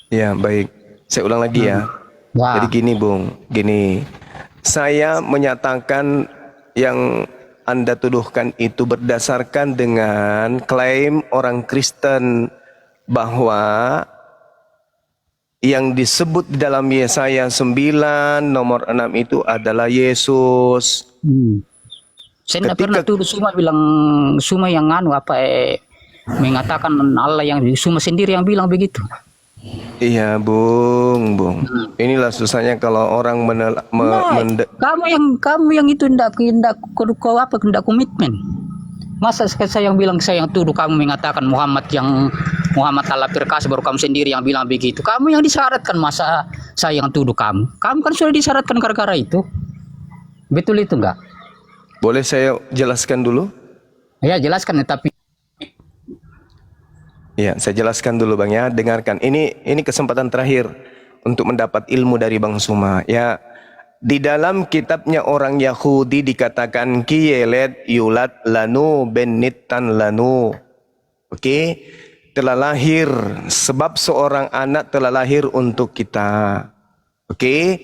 Ya, baik. Saya ulang lagi ya. Ya. Jadi gini, Bung. Gini. Saya menyatakan yang Anda tuduhkan itu berdasarkan dengan klaim orang Kristen bahwa yang disebut di dalam Yesaya 9 nomor 6 itu adalah Yesus. Saya tidak Ketika- pernah tuduh Suma bilang Suma yang mengatakan Allah yang Suma sendiri yang bilang begitu. Iya, Bung. Inilah susahnya kalau orang Kamu yang itu tidak komitmen. Masa saya yang bilang, saya yang tuduh kamu mengatakan Muhammad Allah perkasa, baru kamu sendiri yang bilang begitu. Kamu yang disyaratkan, masa saya yang tuduh kamu? Kamu kan sudah disyaratkan gara-gara itu. Betul itu enggak? Boleh saya jelaskan dulu? Ya jelaskan, tapi Ya, saya jelaskan dulu Bang ya. Dengarkan. Ini kesempatan terakhir untuk mendapat ilmu dari Bang Suma. Ya, di dalam kitabnya orang Yahudi dikatakan kiyelet yulat lanu benitan lanu. Oke, telah lahir, sebab seorang anak telah lahir untuk kita. Oke,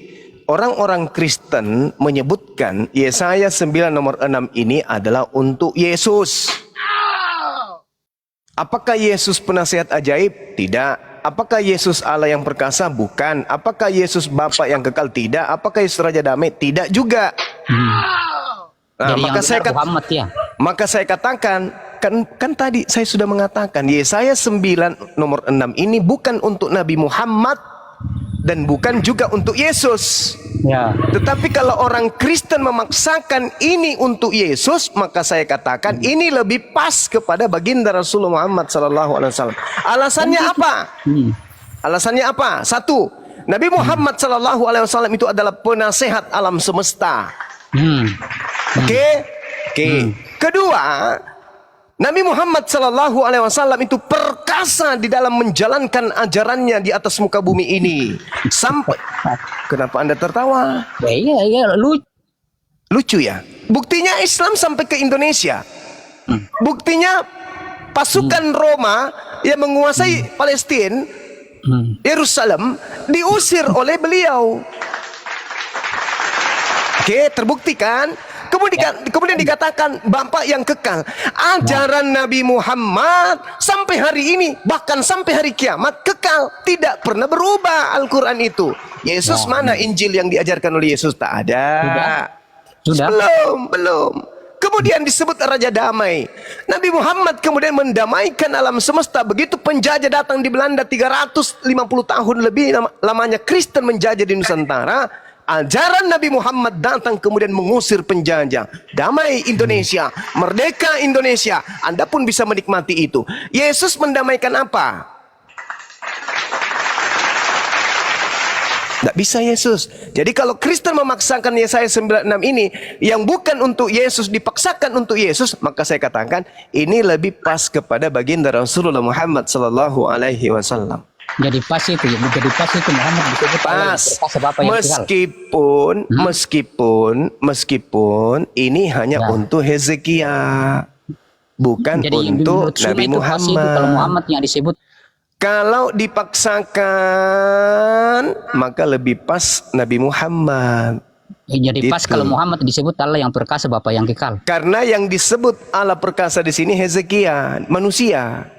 orang-orang Kristen menyebutkan Yesaya 9 nomor 6 ini adalah untuk Yesus. Apakah Yesus penasihat ajaib? Tidak. Apakah Yesus Allah yang perkasa? Bukan. Apakah Yesus Bapa yang kekal? Tidak. Apakah Yesus Raja Damai? Tidak juga. Nah, jadi maka yang benar Muhammad ya. maka saya katakan, kan tadi saya sudah mengatakan Yesaya 9 nomor 6 ini bukan untuk Nabi Muhammad dan bukan juga untuk Yesus. Ya. Tetapi kalau orang Kristen memaksakan ini untuk Yesus, maka saya katakan ini lebih pas kepada baginda Rasulullah Muhammad SAW. Alasannya apa? Alasannya apa? Satu, Nabi Muhammad SAW itu adalah penasehat alam semesta. Oke. Kedua, Nabi Muhammad SAW itu perkasa di dalam menjalankan ajarannya di atas muka bumi ini. Sampai, kenapa Anda tertawa? Iya, Lucu ya. Buktinya Islam sampai ke Indonesia. Buktinya pasukan Roma yang menguasai Palestina, Yerusalem, diusir oleh beliau. Oke, terbukti kan? Kemudian dikatakan Bapak yang kekal. Ajaran Nabi Muhammad sampai hari ini, bahkan sampai hari kiamat kekal, tidak pernah berubah Al-Quran itu. Yesus mana Injil yang diajarkan oleh Yesus? Tak ada. Sudah. Belum. Kemudian disebut Raja Damai. Nabi Muhammad kemudian mendamaikan alam semesta. Begitu penjajah datang di Belanda 350 tahun lebih lamanya Kristen menjajah di Nusantara, ajaran Nabi Muhammad datang kemudian mengusir penjajah. Damai Indonesia, merdeka Indonesia. Anda pun bisa menikmati itu. Yesus mendamaikan apa? Tidak bisa Yesus. Jadi kalau Kristen memaksakan Yesaya 96 ini yang bukan untuk Yesus dipaksakan untuk Yesus, maka saya katakan ini lebih pas kepada baginda Rasulullah Muhammad sallallahu alaihi wasallam. Jadi pas itu Muhammad disebut Pas. Bapa yang kekal. Meskipun ini hanya untuk Hezekia, bukan Jadi untuk menurut Sunnah Nabi itu pas itu kalau Muhammad. Muhammad yang disebut. Kalau dipaksakan, maka lebih pas Nabi Muhammad. Jadi pas Gitu. kalau Muhammad disebut Allah yang perkasa, Bapa yang kekal. Karena yang disebut Allah perkasa di sini Hezekia, manusia.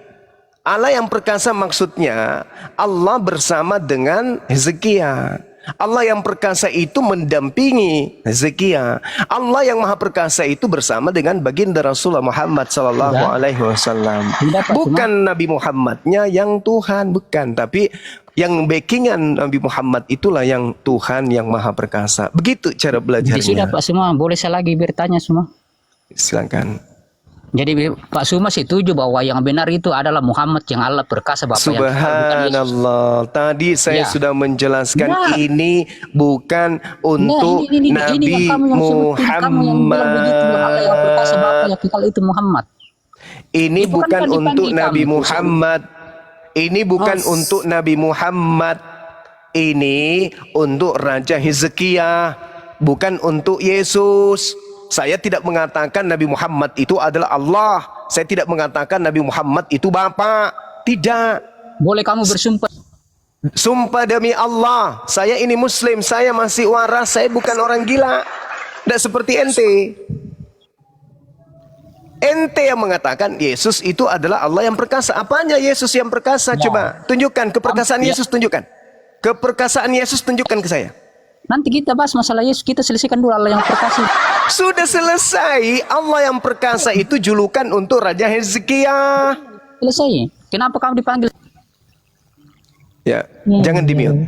Allah yang perkasa maksudnya Allah bersama dengan Hezekia. Allah yang perkasa itu mendampingi Hezekia. Allah yang maha perkasa itu bersama dengan baginda Rasulullah Muhammad sallallahu alaihi wasallam. Bukan Nabi Muhammadnya yang Tuhan, bukan, tapi yang backingan Nabi Muhammad itulah yang Tuhan yang maha perkasa. Begitu cara Jadi belajarnya. sudah Pak Suma, boleh saya lagi bertanya semua? Silakan. Jadi Pak Suma setuju bahwa yang benar itu adalah Muhammad yang Allah perkasa, Bapa yang kekal, bukan Yesus. Subhanallah. Tadi saya Ya. sudah menjelaskan Nah. ini bukan untuk ini Nabi yang kamu yang sebutin, kamu yang bilang begitu, yang Allah yang perkasa, Bapa yang kekal itu Muhammad. Ini Itu kan bukan dipanggil untuk Nabi kamu. Muhammad. Ini bukan untuk Nabi Muhammad. Ini untuk Raja Hizkia, bukan untuk Yesus. Saya tidak mengatakan Nabi Muhammad itu adalah Allah. Saya tidak mengatakan Nabi Muhammad itu Bapa. Tidak. Boleh kamu bersumpah. Sumpah demi Allah, saya ini Muslim, saya masih waras, saya bukan orang gila. Tidak seperti ente. Ente yang mengatakan Yesus itu adalah Allah yang perkasa. Apanya Yesus yang perkasa? Coba tunjukkan keperkasaan Yesus, tunjukkan. Keperkasaan Yesus tunjukkan ke saya. Nanti kita bahas masalah Yesus, kita selesaikan dulu Allah yang perkasa. Sudah selesai. Allah yang perkasa itu julukan untuk Raja Hizkia. Selesai. Kenapa kamu dipanggil? Ya, jangan di-mute.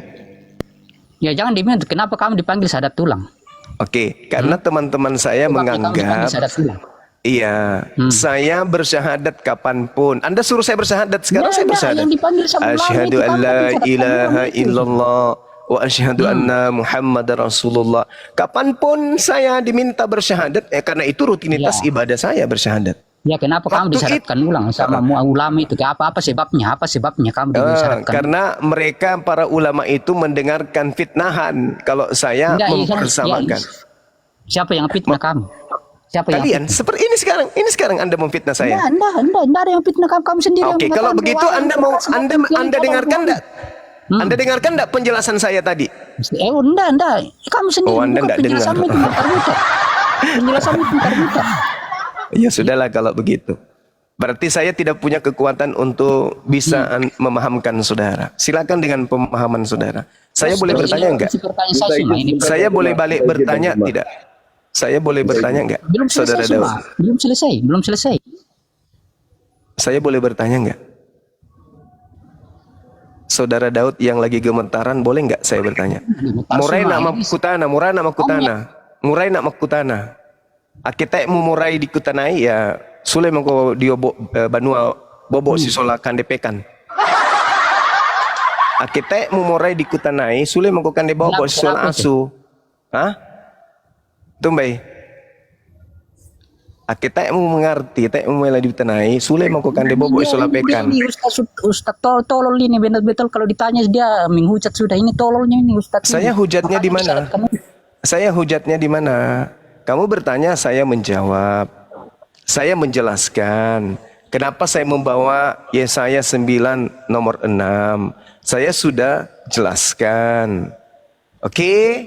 Ya jangan dimana. Kenapa kamu dipanggil sadat tulang? Oke, karena teman-teman saya Sebab kamu dipanggil menganggap sadat tulang. iya, saya bersyahadat kapanpun. Anda suruh saya bersyahadat, sekarang saya bersyahadat. Yang dipanggil sama ulama Asyhadu itu an kamu la kan sadat ilaha tulang itu. illallah wa asyhadu anna Muhammadar Rasulullah. Kapanpun saya diminta bersyahadat, karena itu rutinitas ibadah saya bersyahadat. Ya kenapa kamu Waktu disyaratkan ulang sama ulama itu? Apa sebabnya? Apa sebabnya kamu disyaratkan? Karena mereka para ulama itu mendengarkan fitnahan. Kalau saya Enggak, mempersamakan. Siapa yang fitnah kamu? Siapa yang Kalian seperti ini sekarang Anda memfitnah saya. Enggak ada yang fitnah kamu sendiri. Oke, yang kalau mengatakan begitu bahwa Anda yang mau perkasa Anda Bapa yang Anda kekal dengarkan Muhammad. enggak? Anda dengarkan enggak penjelasan saya tadi? Enggak. Kamu sendiri Oh, Anda bukan enggak dengar. penjelasanmu itu muter-muter. Penjelasanmu itu muter-muter. Ya sudahlah kalau begitu. Berarti saya tidak punya kekuatan untuk bisa memahamkan saudara. Silakan dengan pemahaman saudara. Saya boleh bertanya enggak? Pertanyaan saya cuma ini. Saya boleh balik bertanya tidak? Saya boleh bertanya enggak? Belum Saudara selesai Daud. semua. Belum selesai. Saya boleh bertanya enggak? Saudara Daud yang lagi gemetaran, boleh enggak saya bertanya? Murai nama kutana, murai nama kutana. Murai nama kutana. Akitek mu murai di kutanai ya sule mengko dio banua bobo si sola kandepekan. Akitek mu murai di kutanai sule mengko kande bobo si sola asu. Hah? Tumbai. Akitek mu mengerti, tek mu mela di kutanai sule mengko kande bobo si sola pekan. Ini Ustaz tolol ini betul kalau ditanya dia menghujat sudah ini tololnya ini Ustaz. Saya hujatnya di mana? Disyaratkan. Saya hujatnya di mana? Kamu bertanya, saya menjawab. Saya menjelaskan. Kenapa saya membawa Yesaya 9 nomor 6. Saya sudah jelaskan. Oke?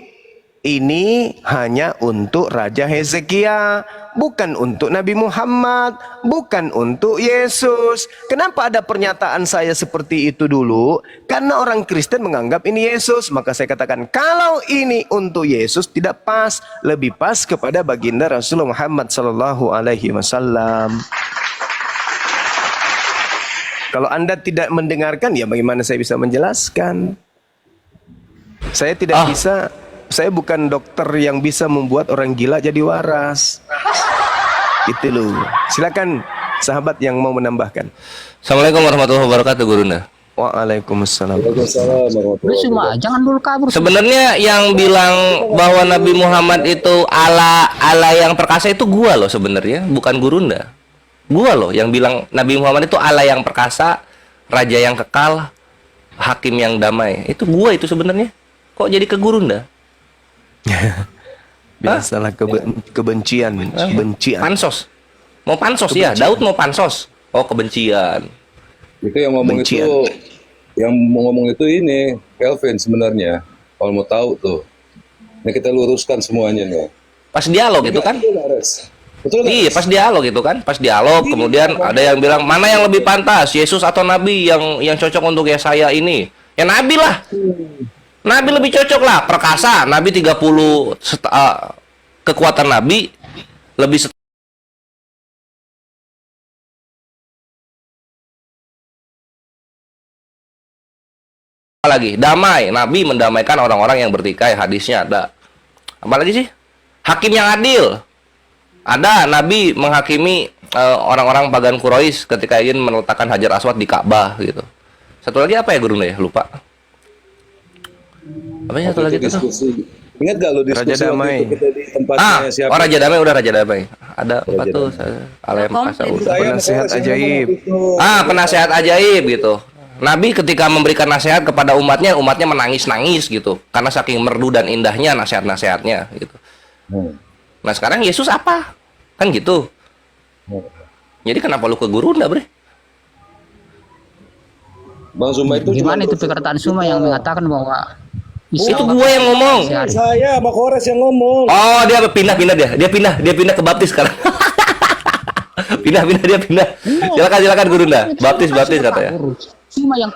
ini hanya untuk Raja Hezekia, bukan untuk Nabi Muhammad, bukan untuk Yesus. Kenapa ada pernyataan saya seperti itu dulu? Karena orang Kristen menganggap ini Yesus. Maka saya katakan, kalau ini untuk Yesus tidak pas, lebih pas kepada baginda Rasulullah Muhammad sallallahu alaihi wasallam. Kalau Anda tidak mendengarkan, ya bagaimana saya bisa menjelaskan? Saya tidak bisa, saya bukan dokter yang bisa membuat orang gila jadi waras. Itu loh. Silakan sahabat yang mau menambahkan. Assalamualaikum warahmatullahi wabarakatuh, Gurunda. Waalaikumsalam. Lu semua jangan dulu kabur. Sebenarnya yang bilang bahwa Nabi Muhammad itu Allah yang perkasa itu gua loh sebenarnya, bukan Gurunda. Gua loh yang bilang Nabi Muhammad itu Allah yang perkasa, raja yang kekal, hakim yang damai. Itu gua itu sebenarnya. Kok jadi ke Gurunda? Biasalah kebencian, kebencian. Pansos. Mau pansos ya, Daud mau pansos. Oh, kebencian. Itu yang ngomong Bencian. itu, yang mau ngomong itu ini Kelvin sebenarnya. Kalau mau tahu tuh, ini kita luruskan semuanya nih. Pas dialog itu kan? Betul nggak? Iya, pas dialog itu kan, pas dialog kemudian ada yang bilang mana yang lebih pantas, Yesus atau Nabi yang cocok untuk ya saya ini? Ya Nabi lah. Nabi lebih cocok lah, perkasa. Nabi 30 kekuatan Nabi lebih lagi damai. Nabi mendamaikan orang-orang yang bertikai, hadisnya ada. Apalagi sih? Hakim yang adil. Ada, Nabi menghakimi orang-orang pagan Quraisy ketika ingin meletakkan Hajar Aswad di Ka'bah gitu. Satu lagi apa ya Gurunda ya? Lupa. Apa ya satu lagi itu? Ingat gak lo diskusi Raja Damai. waktu itu kita di tempatnya siapa? Oh Raja Damai, udah Raja Damai. Ada apa tuh? Alem Asaud. Penasihat ajaib. Penasehat ajaib gitu. Nabi ketika memberikan nasihat kepada umatnya, umatnya menangis-nangis gitu. Karena saking merdu dan indahnya nasihat-nasihatnya gitu. Nah sekarang Yesus apa? Kan gitu. Jadi kenapa lu ke Gurunda, Bre? Bang Zuma itu Gimana itu perkataan Suma yang mengatakan bahwa Itu gue yang ngomong. saya sama Kores yang ngomong. Oh, dia pindah dia. Dia pindah ke baptis sekarang. pindah dia pindah. Silakan Gurunda. Baptis katanya. Suma yang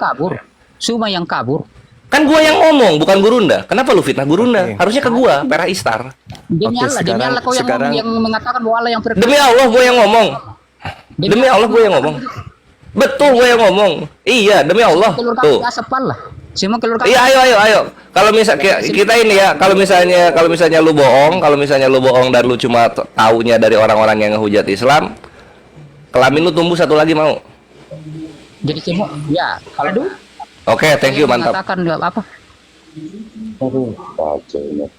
kabur. Kan gua yang ngomong, bukan Gurunda. Kenapa lu fitnah Gurunda? Oke. Harusnya ke gua, Perah Istar. Demi Oke, Allah kau sekarang- yang mengatakan bahwa Allah yang perkasa. Demi Allah gua yang ngomong. Demi Allah gua yang ngomong. Betul gua yang ngomong. Iya, demi Allah. Keluar Tuh. kami asap lah. Semua keluar kami. Iya, ayo. Kalau kita ini ya, kalau misalnya lu bohong dan lu cuma taunya dari orang-orang yang ngehujat Islam, kelamin lu tumbuh satu lagi mau. Jadi semua ya kalau Oke, thank you, mantap. mengatakan apa? Kacau ini.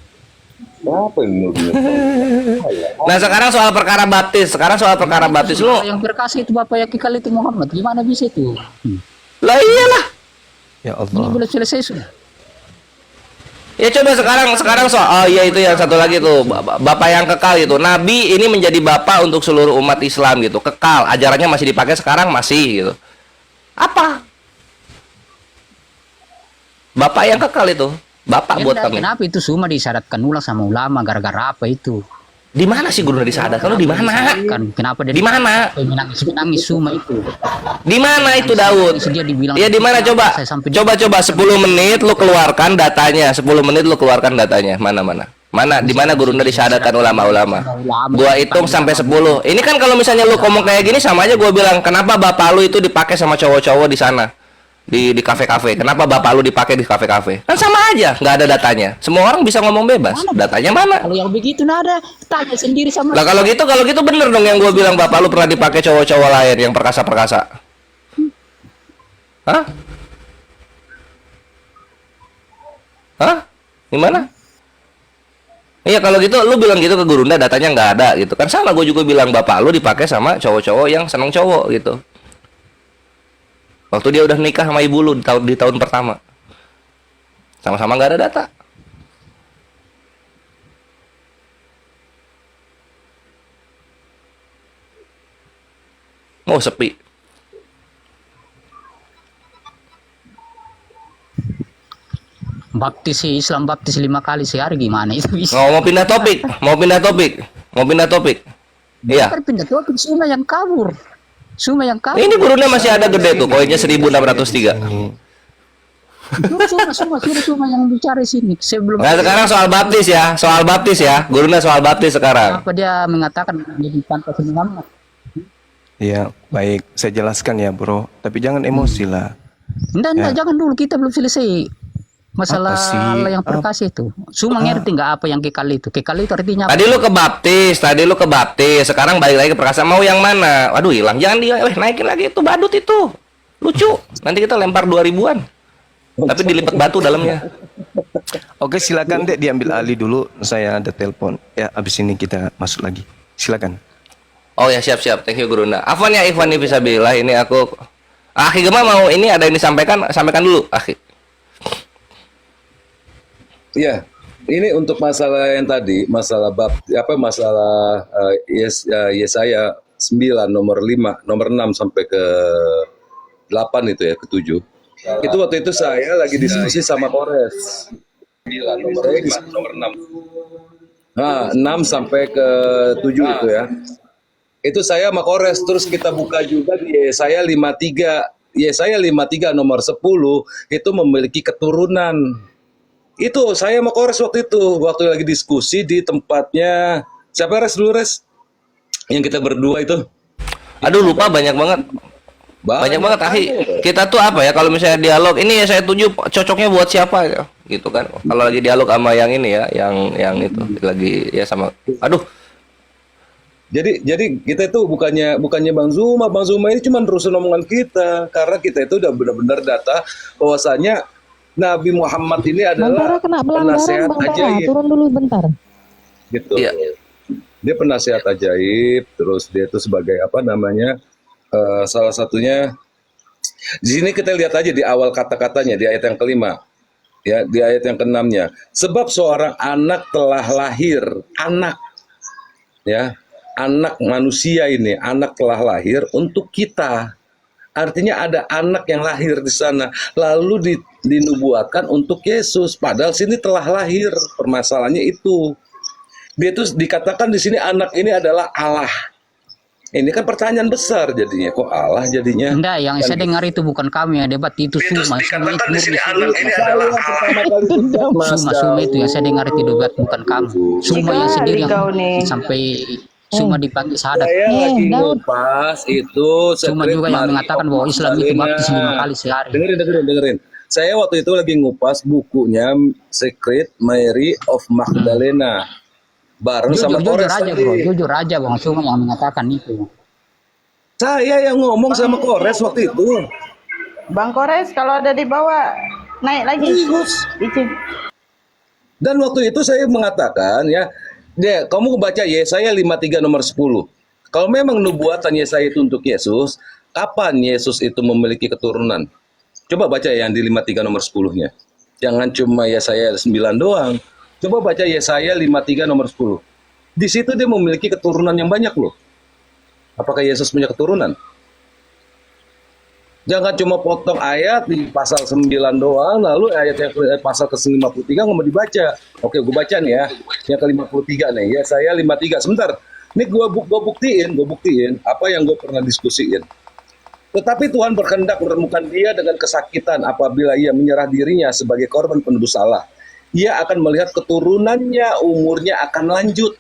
Apa ini? Nah, sekarang soal perkara baptis lu. Yang berkasih itu Bapak yang kekal itu Muhammad. Gimana bisa itu? Lah iyalah. Ya Ini Allah. belum selesai sudah. Ya coba sekarang soal iya itu yang satu lagi tuh bapak yang kekal itu. Nabi ini menjadi bapak untuk seluruh umat Islam gitu. Kekal, ajarannya masih dipakai sekarang masih gitu. Apa? Bapak yang kekal itu. Bapak buat kami. Kenapa itu semua disyaratkan ulang sama ulama gara-gara apa itu? Di mana sih guru disadarkan lu di mana? Kan kenapa dia Di mana? menangis semua itu? Di mana itu Daud? Dia dibilang Ya di mana coba? Saya sampai Coba 10 menit lu keluarkan datanya. 10 menit lu keluarkan datanya. Mana di mana gurunda disyadarkan ulama-ulama? Gua hitung sampai 10. Ini kan kalau misalnya lu ngomong kayak gini sama aja gua bilang, "Kenapa bapak lu itu dipakai sama cowok-cowok di sana?" Di kafe-kafe. Kenapa bapak lu dipakai di kafe-kafe? Kan sama aja, nggak ada datanya. Semua orang bisa ngomong bebas. Datanya mana? Kalau yang begitu nada tanya sendiri sama. Lah kalau gitu bener dong yang gua bilang bapak lu pernah dipakai cowok-cowok lain yang perkasa-perkasa. Hah? Hah? Gimana? Iya kalau gitu lu bilang gitu ke Gurunda datanya nggak ada gitu kan sama gue juga bilang bapak lu dipakai sama cowok-cowok yang seneng cowok gitu. Waktu dia udah nikah sama ibu lu di tahun pertama. Sama-sama nggak ada data. Mau sepi. Baptis Islam baptis 5 kali sehari gimana itu bisa? Mau pindah topik, mau pindah topik, mau pindah topik. Iya. Kan pindah topik semua yang kabur. Semua yang kabur. Ini gurunya masih ada gede tuh, koinnya 1603. Cuma yang bicara sini sebelum. Nah, sekarang soal baptis ya, gurunya soal baptis sekarang. Apa dia mengatakan di pantas Muhammad? Ya, baik. Saya jelaskan ya, bro. Tapi jangan emosi lah. Enggak, jangan dulu, kita belum selesai masalah Apa sih? Allah yang perkasa itu. Semua ngerti nggak apa yang kekal itu? Kekal itu artinya apa? Tadi lu ke baptis, sekarang balik lagi ke perkasa. Mau yang mana? Waduh, hilang. Jangan naikin lagi itu badut itu. Lucu. Nanti kita lempar 2000-an. Tapi dilipat batu dalamnya. Oke, silakan Dek diambil alih dulu. Saya ada telepon. Ya, habis ini kita masuk lagi. Silakan. Oh ya, siap. Thank you Gurunda. Afwan ya Ikhwan Fisabilillah, ini aku Akhi Gema mau ini ada yang sampaikan dulu, Akhi. Ya, ini untuk masalah yang tadi, masalah Yesaya 9 nomor 5, nomor 6 sampai ke 8 itu ya, ke 7. Itu waktu itu saya lagi diskusi sama Kores. 9 nomor 6. Nah, 6 sampai ke 7 itu ya. Itu saya sama Kores, terus kita buka juga di Yesaya 53. Yesaya 53 nomor 10 itu memiliki keturunan. Itu saya sama Kores waktu lagi diskusi di tempatnya siapa Res dulu Res? Yang kita berdua itu. Aduh lupa banyak banget. Banyak banget Akhi. Kita tuh apa ya kalau misalnya dialog ini ya saya tuju cocoknya buat siapa ya gitu kan. Kalau lagi dialog sama yang ini ya, yang itu lagi ya sama aduh. Jadi kita itu bukannya Bang Zuma ini cuma nerusin omongan kita karena kita itu udah benar-benar data bahwasanya Nabi Muhammad ini adalah kena pelanggaran, penasehat ajaib. turun dulu bentar. Gitu. Iya. Dia penasehat ajaib, terus dia itu sebagai apa namanya? Salah satunya di sini kita lihat aja di awal kata-katanya di ayat yang kelima. Ya, di ayat yang keenamnya. Sebab seorang anak telah lahir, anak. Ya, anak manusia ini, anak telah lahir untuk kita. Artinya ada anak yang lahir di sana, lalu dinubuatkan untuk Yesus. Padahal sini telah lahir, permasalahannya itu. Dia itu dikatakan di sini anak ini adalah Allah. Ini kan pertanyaan besar jadinya, kok Allah jadinya? Enggak, yang saya dengar itu bukan kami yang debat itu Suma. Dikatakan di sini anak ini adalah Suma itu yang saya dengar itu debat bukan kamu. Suma yang sendiri yang sampai Suma dipanggil syahadat. Saya lagi ngupas itu Suma juga yang mengatakan bahwa Islam itu baptis 5 kali sehari. Dengerin. Saya waktu itu lagi ngupas bukunya Secret Mary of Magdalena. Bareng sama Kores jujur aja Bang Suma yang mengatakan itu. Saya yang ngomong sama Kores waktu itu. Bang Kores kalau ada di bawah naik lagi. Izin. Dan waktu itu saya mengatakan ya, kamu baca Yesaya 53 nomor 10. Kalau memang nubuatan Yesaya itu untuk Yesus, kapan Yesus itu memiliki keturunan? Coba baca yang di 53 nomor 10-nya. Jangan cuma Yesaya 9 doang. Coba baca Yesaya 53 nomor 10. Di situ dia memiliki keturunan yang banyak loh. Apakah Yesus punya keturunan? Jangan cuma potong ayat di pasal 9 doang, lalu ayat yang pasal ke-53 nggak mau dibaca. Oke, gue baca nih ya. Yang ke-53 nih, Yesaya 53. Sebentar. Ini gue buktiin apa yang gue pernah diskusiin. Tetapi Tuhan berkehendak menemukan dia dengan kesakitan apabila ia menyerah dirinya sebagai korban penebus salah. Ia akan melihat keturunannya, umurnya akan lanjut.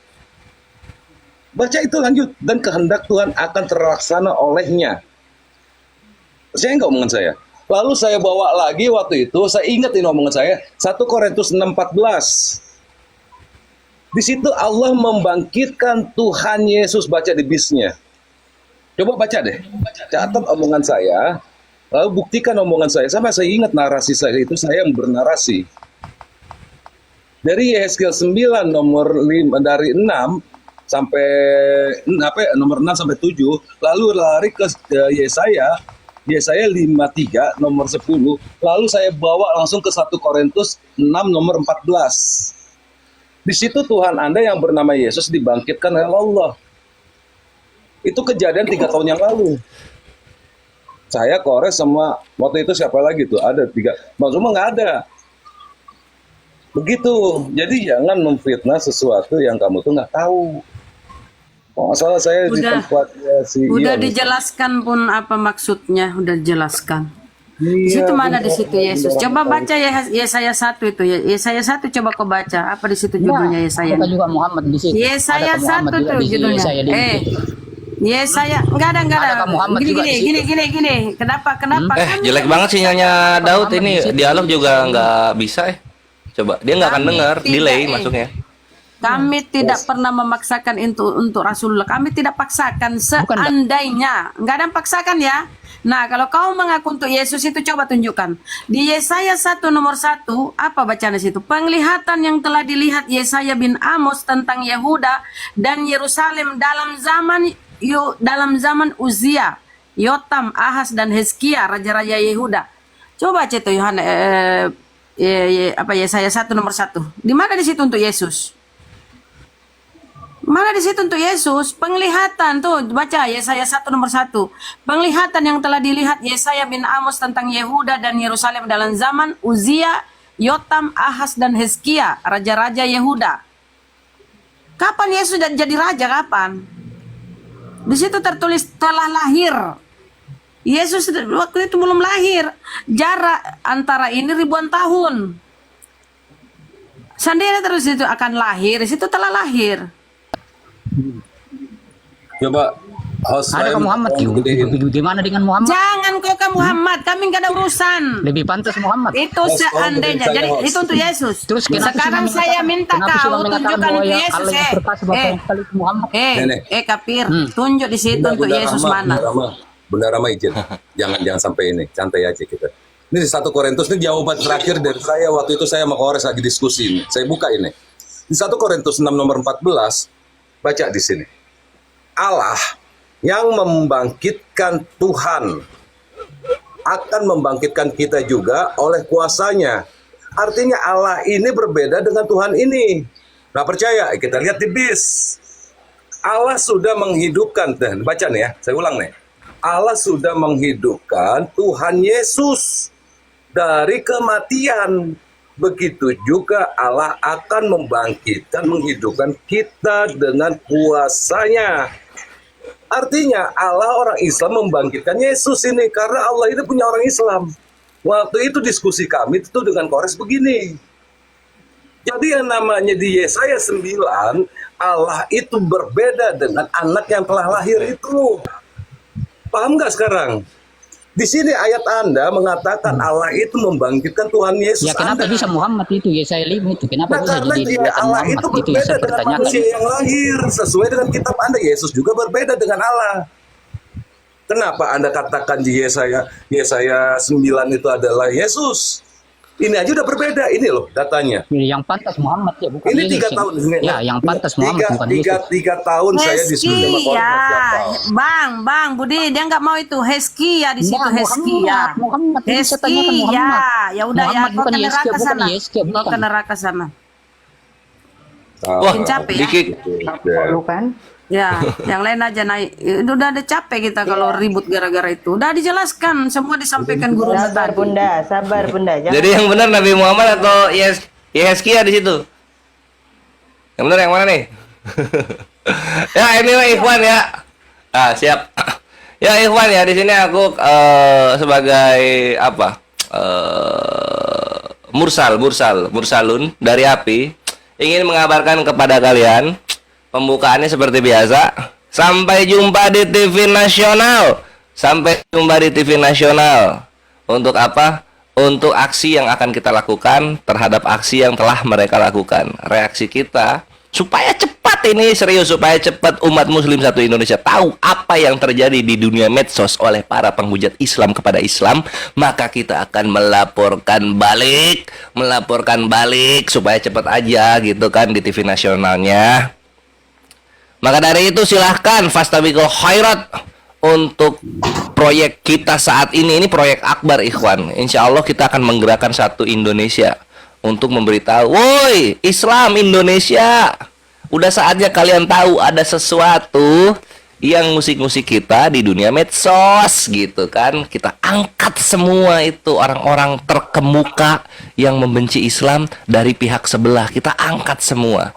Baca itu lanjut. Dan kehendak Tuhan akan terlaksana olehnya. Saya enggak omongan saya. Lalu saya bawa lagi waktu itu, saya ingat ini omongan saya, 1 Korintus 6:14. Di situ Allah membangkitkan Tuhan Yesus, baca di bisnya. Coba baca deh. Catat omongan saya, lalu buktikan omongan saya. Sampai saya ingat narasi saya itu, saya yang bernarasi. Dari Yesaya 9 nomor 5 dari 6 sampai nomor 6 sampai 7, lalu lari ke Yesaya 53 nomor 10, lalu saya bawa langsung ke 1 Korintus 6 nomor 14. Di situ Tuhan Anda yang bernama Yesus dibangkitkan oleh Allah. Itu kejadian 3 tahun yang lalu. Saya Kores sama waktu itu siapa lagi tuh? Ada 3. Bang Zuma nggak ada. Begitu. Jadi jangan memfitnah sesuatu yang kamu tuh nggak tahu. Oh, masalah saya di Udah. tempatnya si Udah Ion. dijelaskan pun apa maksudnya, udah dijelaskan. Di Iya, situ mana di benar, situ Yesus? benar. Coba baca ya Yesaya 1 itu ya. Yesaya 1 coba kau baca. Apa di situ judulnya Yesaya? Ada juga Muhammad di situ. Yesaya Ada Muhammad 1 juga tuh di judulnya. Yesaya di situ. Yesaya enggak ada. Adakah Muhammad juga di situ? Gini. Kenapa? Kan Jelek banget sinyalnya Daud Muhammad ini, di situ. dialog juga nggak bisa. Coba, dia nggak akan Kami dengar, tidak, delay masuknya. Kami tidak pernah memaksakan untuk Rasulullah. Kami tidak paksakan seandainya. Enggak ada yang paksakan ya. Nah, kalau kau mengaku untuk Yesus itu coba tunjukkan. Di Yesaya 1 nomor 1, apa bacaan di situ? Penglihatan yang telah dilihat Yesaya bin Amos tentang Yehuda dan Yerusalem dalam zaman Uzia, Yotam, Ahaz dan Hezkia, raja-raja Yehuda. Coba baca itu Yesaya 1 nomor 1. Di mana di situ untuk Yesus? Mana di situ untuk Yesus? Penglihatan tuh, baca Yesaya 1 nomor 1. Penglihatan yang telah dilihat Yesaya bin Amos tentang Yehuda dan Yerusalem dalam zaman Uzia, Yotam, Ahaz dan Hezkia, raja-raja Yehuda. Kapan Yesus jadi raja? Kapan? Di situ tertulis telah lahir. Yesus waktu itu belum lahir. Jarak antara ini ribuan tahun. Seandainya terus itu akan lahir, di situ telah lahir. Coba host Adakah lain Muhammad tolong gedein. gimana dengan Muhammad? Jangan kau ke Muhammad, kami nggak ada urusan. Lebih pantas Muhammad. Itu seandainya. Jadi itu untuk Yesus. Terus kenapa Sekarang Sila saya mengatakan- minta kenapa kau Sila mengatakan tunjukkan bahwa untuk yang Yesus. Allah yang berkasih Bapa yang sekali itu Muhammad? Nenek. Kafir. Tunjuk di situ untuk Yesus mana? Bunda Rama izin. jangan sampai ini. Santai aja kita. Ini di 1 Korintus ini jawaban terakhir dari saya waktu itu saya sama Kores lagi diskusi ini. Saya buka ini. Di 1 Korintus 6 nomor 14 baca di sini. Allah yang membangkitkan Tuhan akan membangkitkan kita juga oleh kuasanya. Artinya Allah ini berbeda dengan Tuhan ini. Nggak percaya? Kita lihat di bis. Allah sudah menghidupkan, baca nih ya, saya ulang nih. Allah sudah menghidupkan Tuhan Yesus dari kematian. Begitu juga Allah akan menghidupkan kita dengan kuasanya. Artinya Allah orang Islam membangkitkan Yesus ini karena Allah ini punya orang Islam. Waktu itu diskusi kami itu dengan Kores begini. Jadi yang namanya di Yesaya 9, Allah itu berbeda dengan anak yang telah lahir itu. Paham nggak sekarang? Di sini ayat Anda mengatakan Allah itu membangkitkan Tuhan Yesus Ya kenapa Anda. bisa Muhammad itu Yesaya 5 itu? Kenapa Nah, bisa karena jadi dia buatan Allah Muhammad? itu Itu yang berbeda saya dengan pertanyakan. manusia yang lahir. Sesuai dengan kitab Anda, Yesus juga berbeda dengan Allah. Kenapa Anda katakan di Yesaya 9 itu adalah Yesus? Ini aja udah berbeda. Ini loh datanya. Yang pantas Muhammad ya bukan Ini Yesus. 3 tahun. Ya, yang pantas Muhammad bukan Yesus. 3 tahun saya diskusi sama Kores. Hezkia, Bang Budi, dia nggak mau itu Hezkia di situ Nah, Hezkia. Muhammad, ini saya tanyakan Muhammad. Ya udah ya, Muhammad kau bukan ke Yeskia, neraka bukan sana. Yeskia, Kau bukan. ke neraka sana. Wah, capek ya? Diki, Ya, yang lain aja naik. Udah ada capek kita kalau ribut gara-gara itu. Udah dijelaskan, semua disampaikan guru Sabar tadi. Bunda, sabar Bunda. Jangan jadi yang benar Nabi Muhammad atau Yeskia di situ? Yang benar yang mana nih? Ya anyway Ikhwan ya. Ah siap. Ya Ikhwan ya, di sini aku sebagai apa? Mursalun dari api ingin mengabarkan kepada kalian pembukaannya seperti biasa. Sampai jumpa di TV nasional. Sampai jumpa di TV nasional. Untuk apa? Untuk aksi yang akan kita lakukan terhadap aksi yang telah mereka lakukan. Reaksi kita supaya cepat ini serius, supaya cepat umat muslim satu Indonesia tahu apa yang terjadi di dunia medsos oleh para penghujat Islam kepada Islam, maka kita akan melaporkan balik supaya cepat aja gitu kan di TV nasionalnya. Maka dari itu silahkan fastabiqul khairat untuk proyek kita saat ini proyek akbar Ikhwan. Insya Allah kita akan menggerakkan satu Indonesia untuk memberitahu, woi Islam Indonesia, udah saatnya kalian tahu ada sesuatu yang musik-musik kita di dunia medsos gitu kan. Kita angkat semua itu orang-orang terkemuka yang membenci Islam dari pihak sebelah. Kita angkat semua.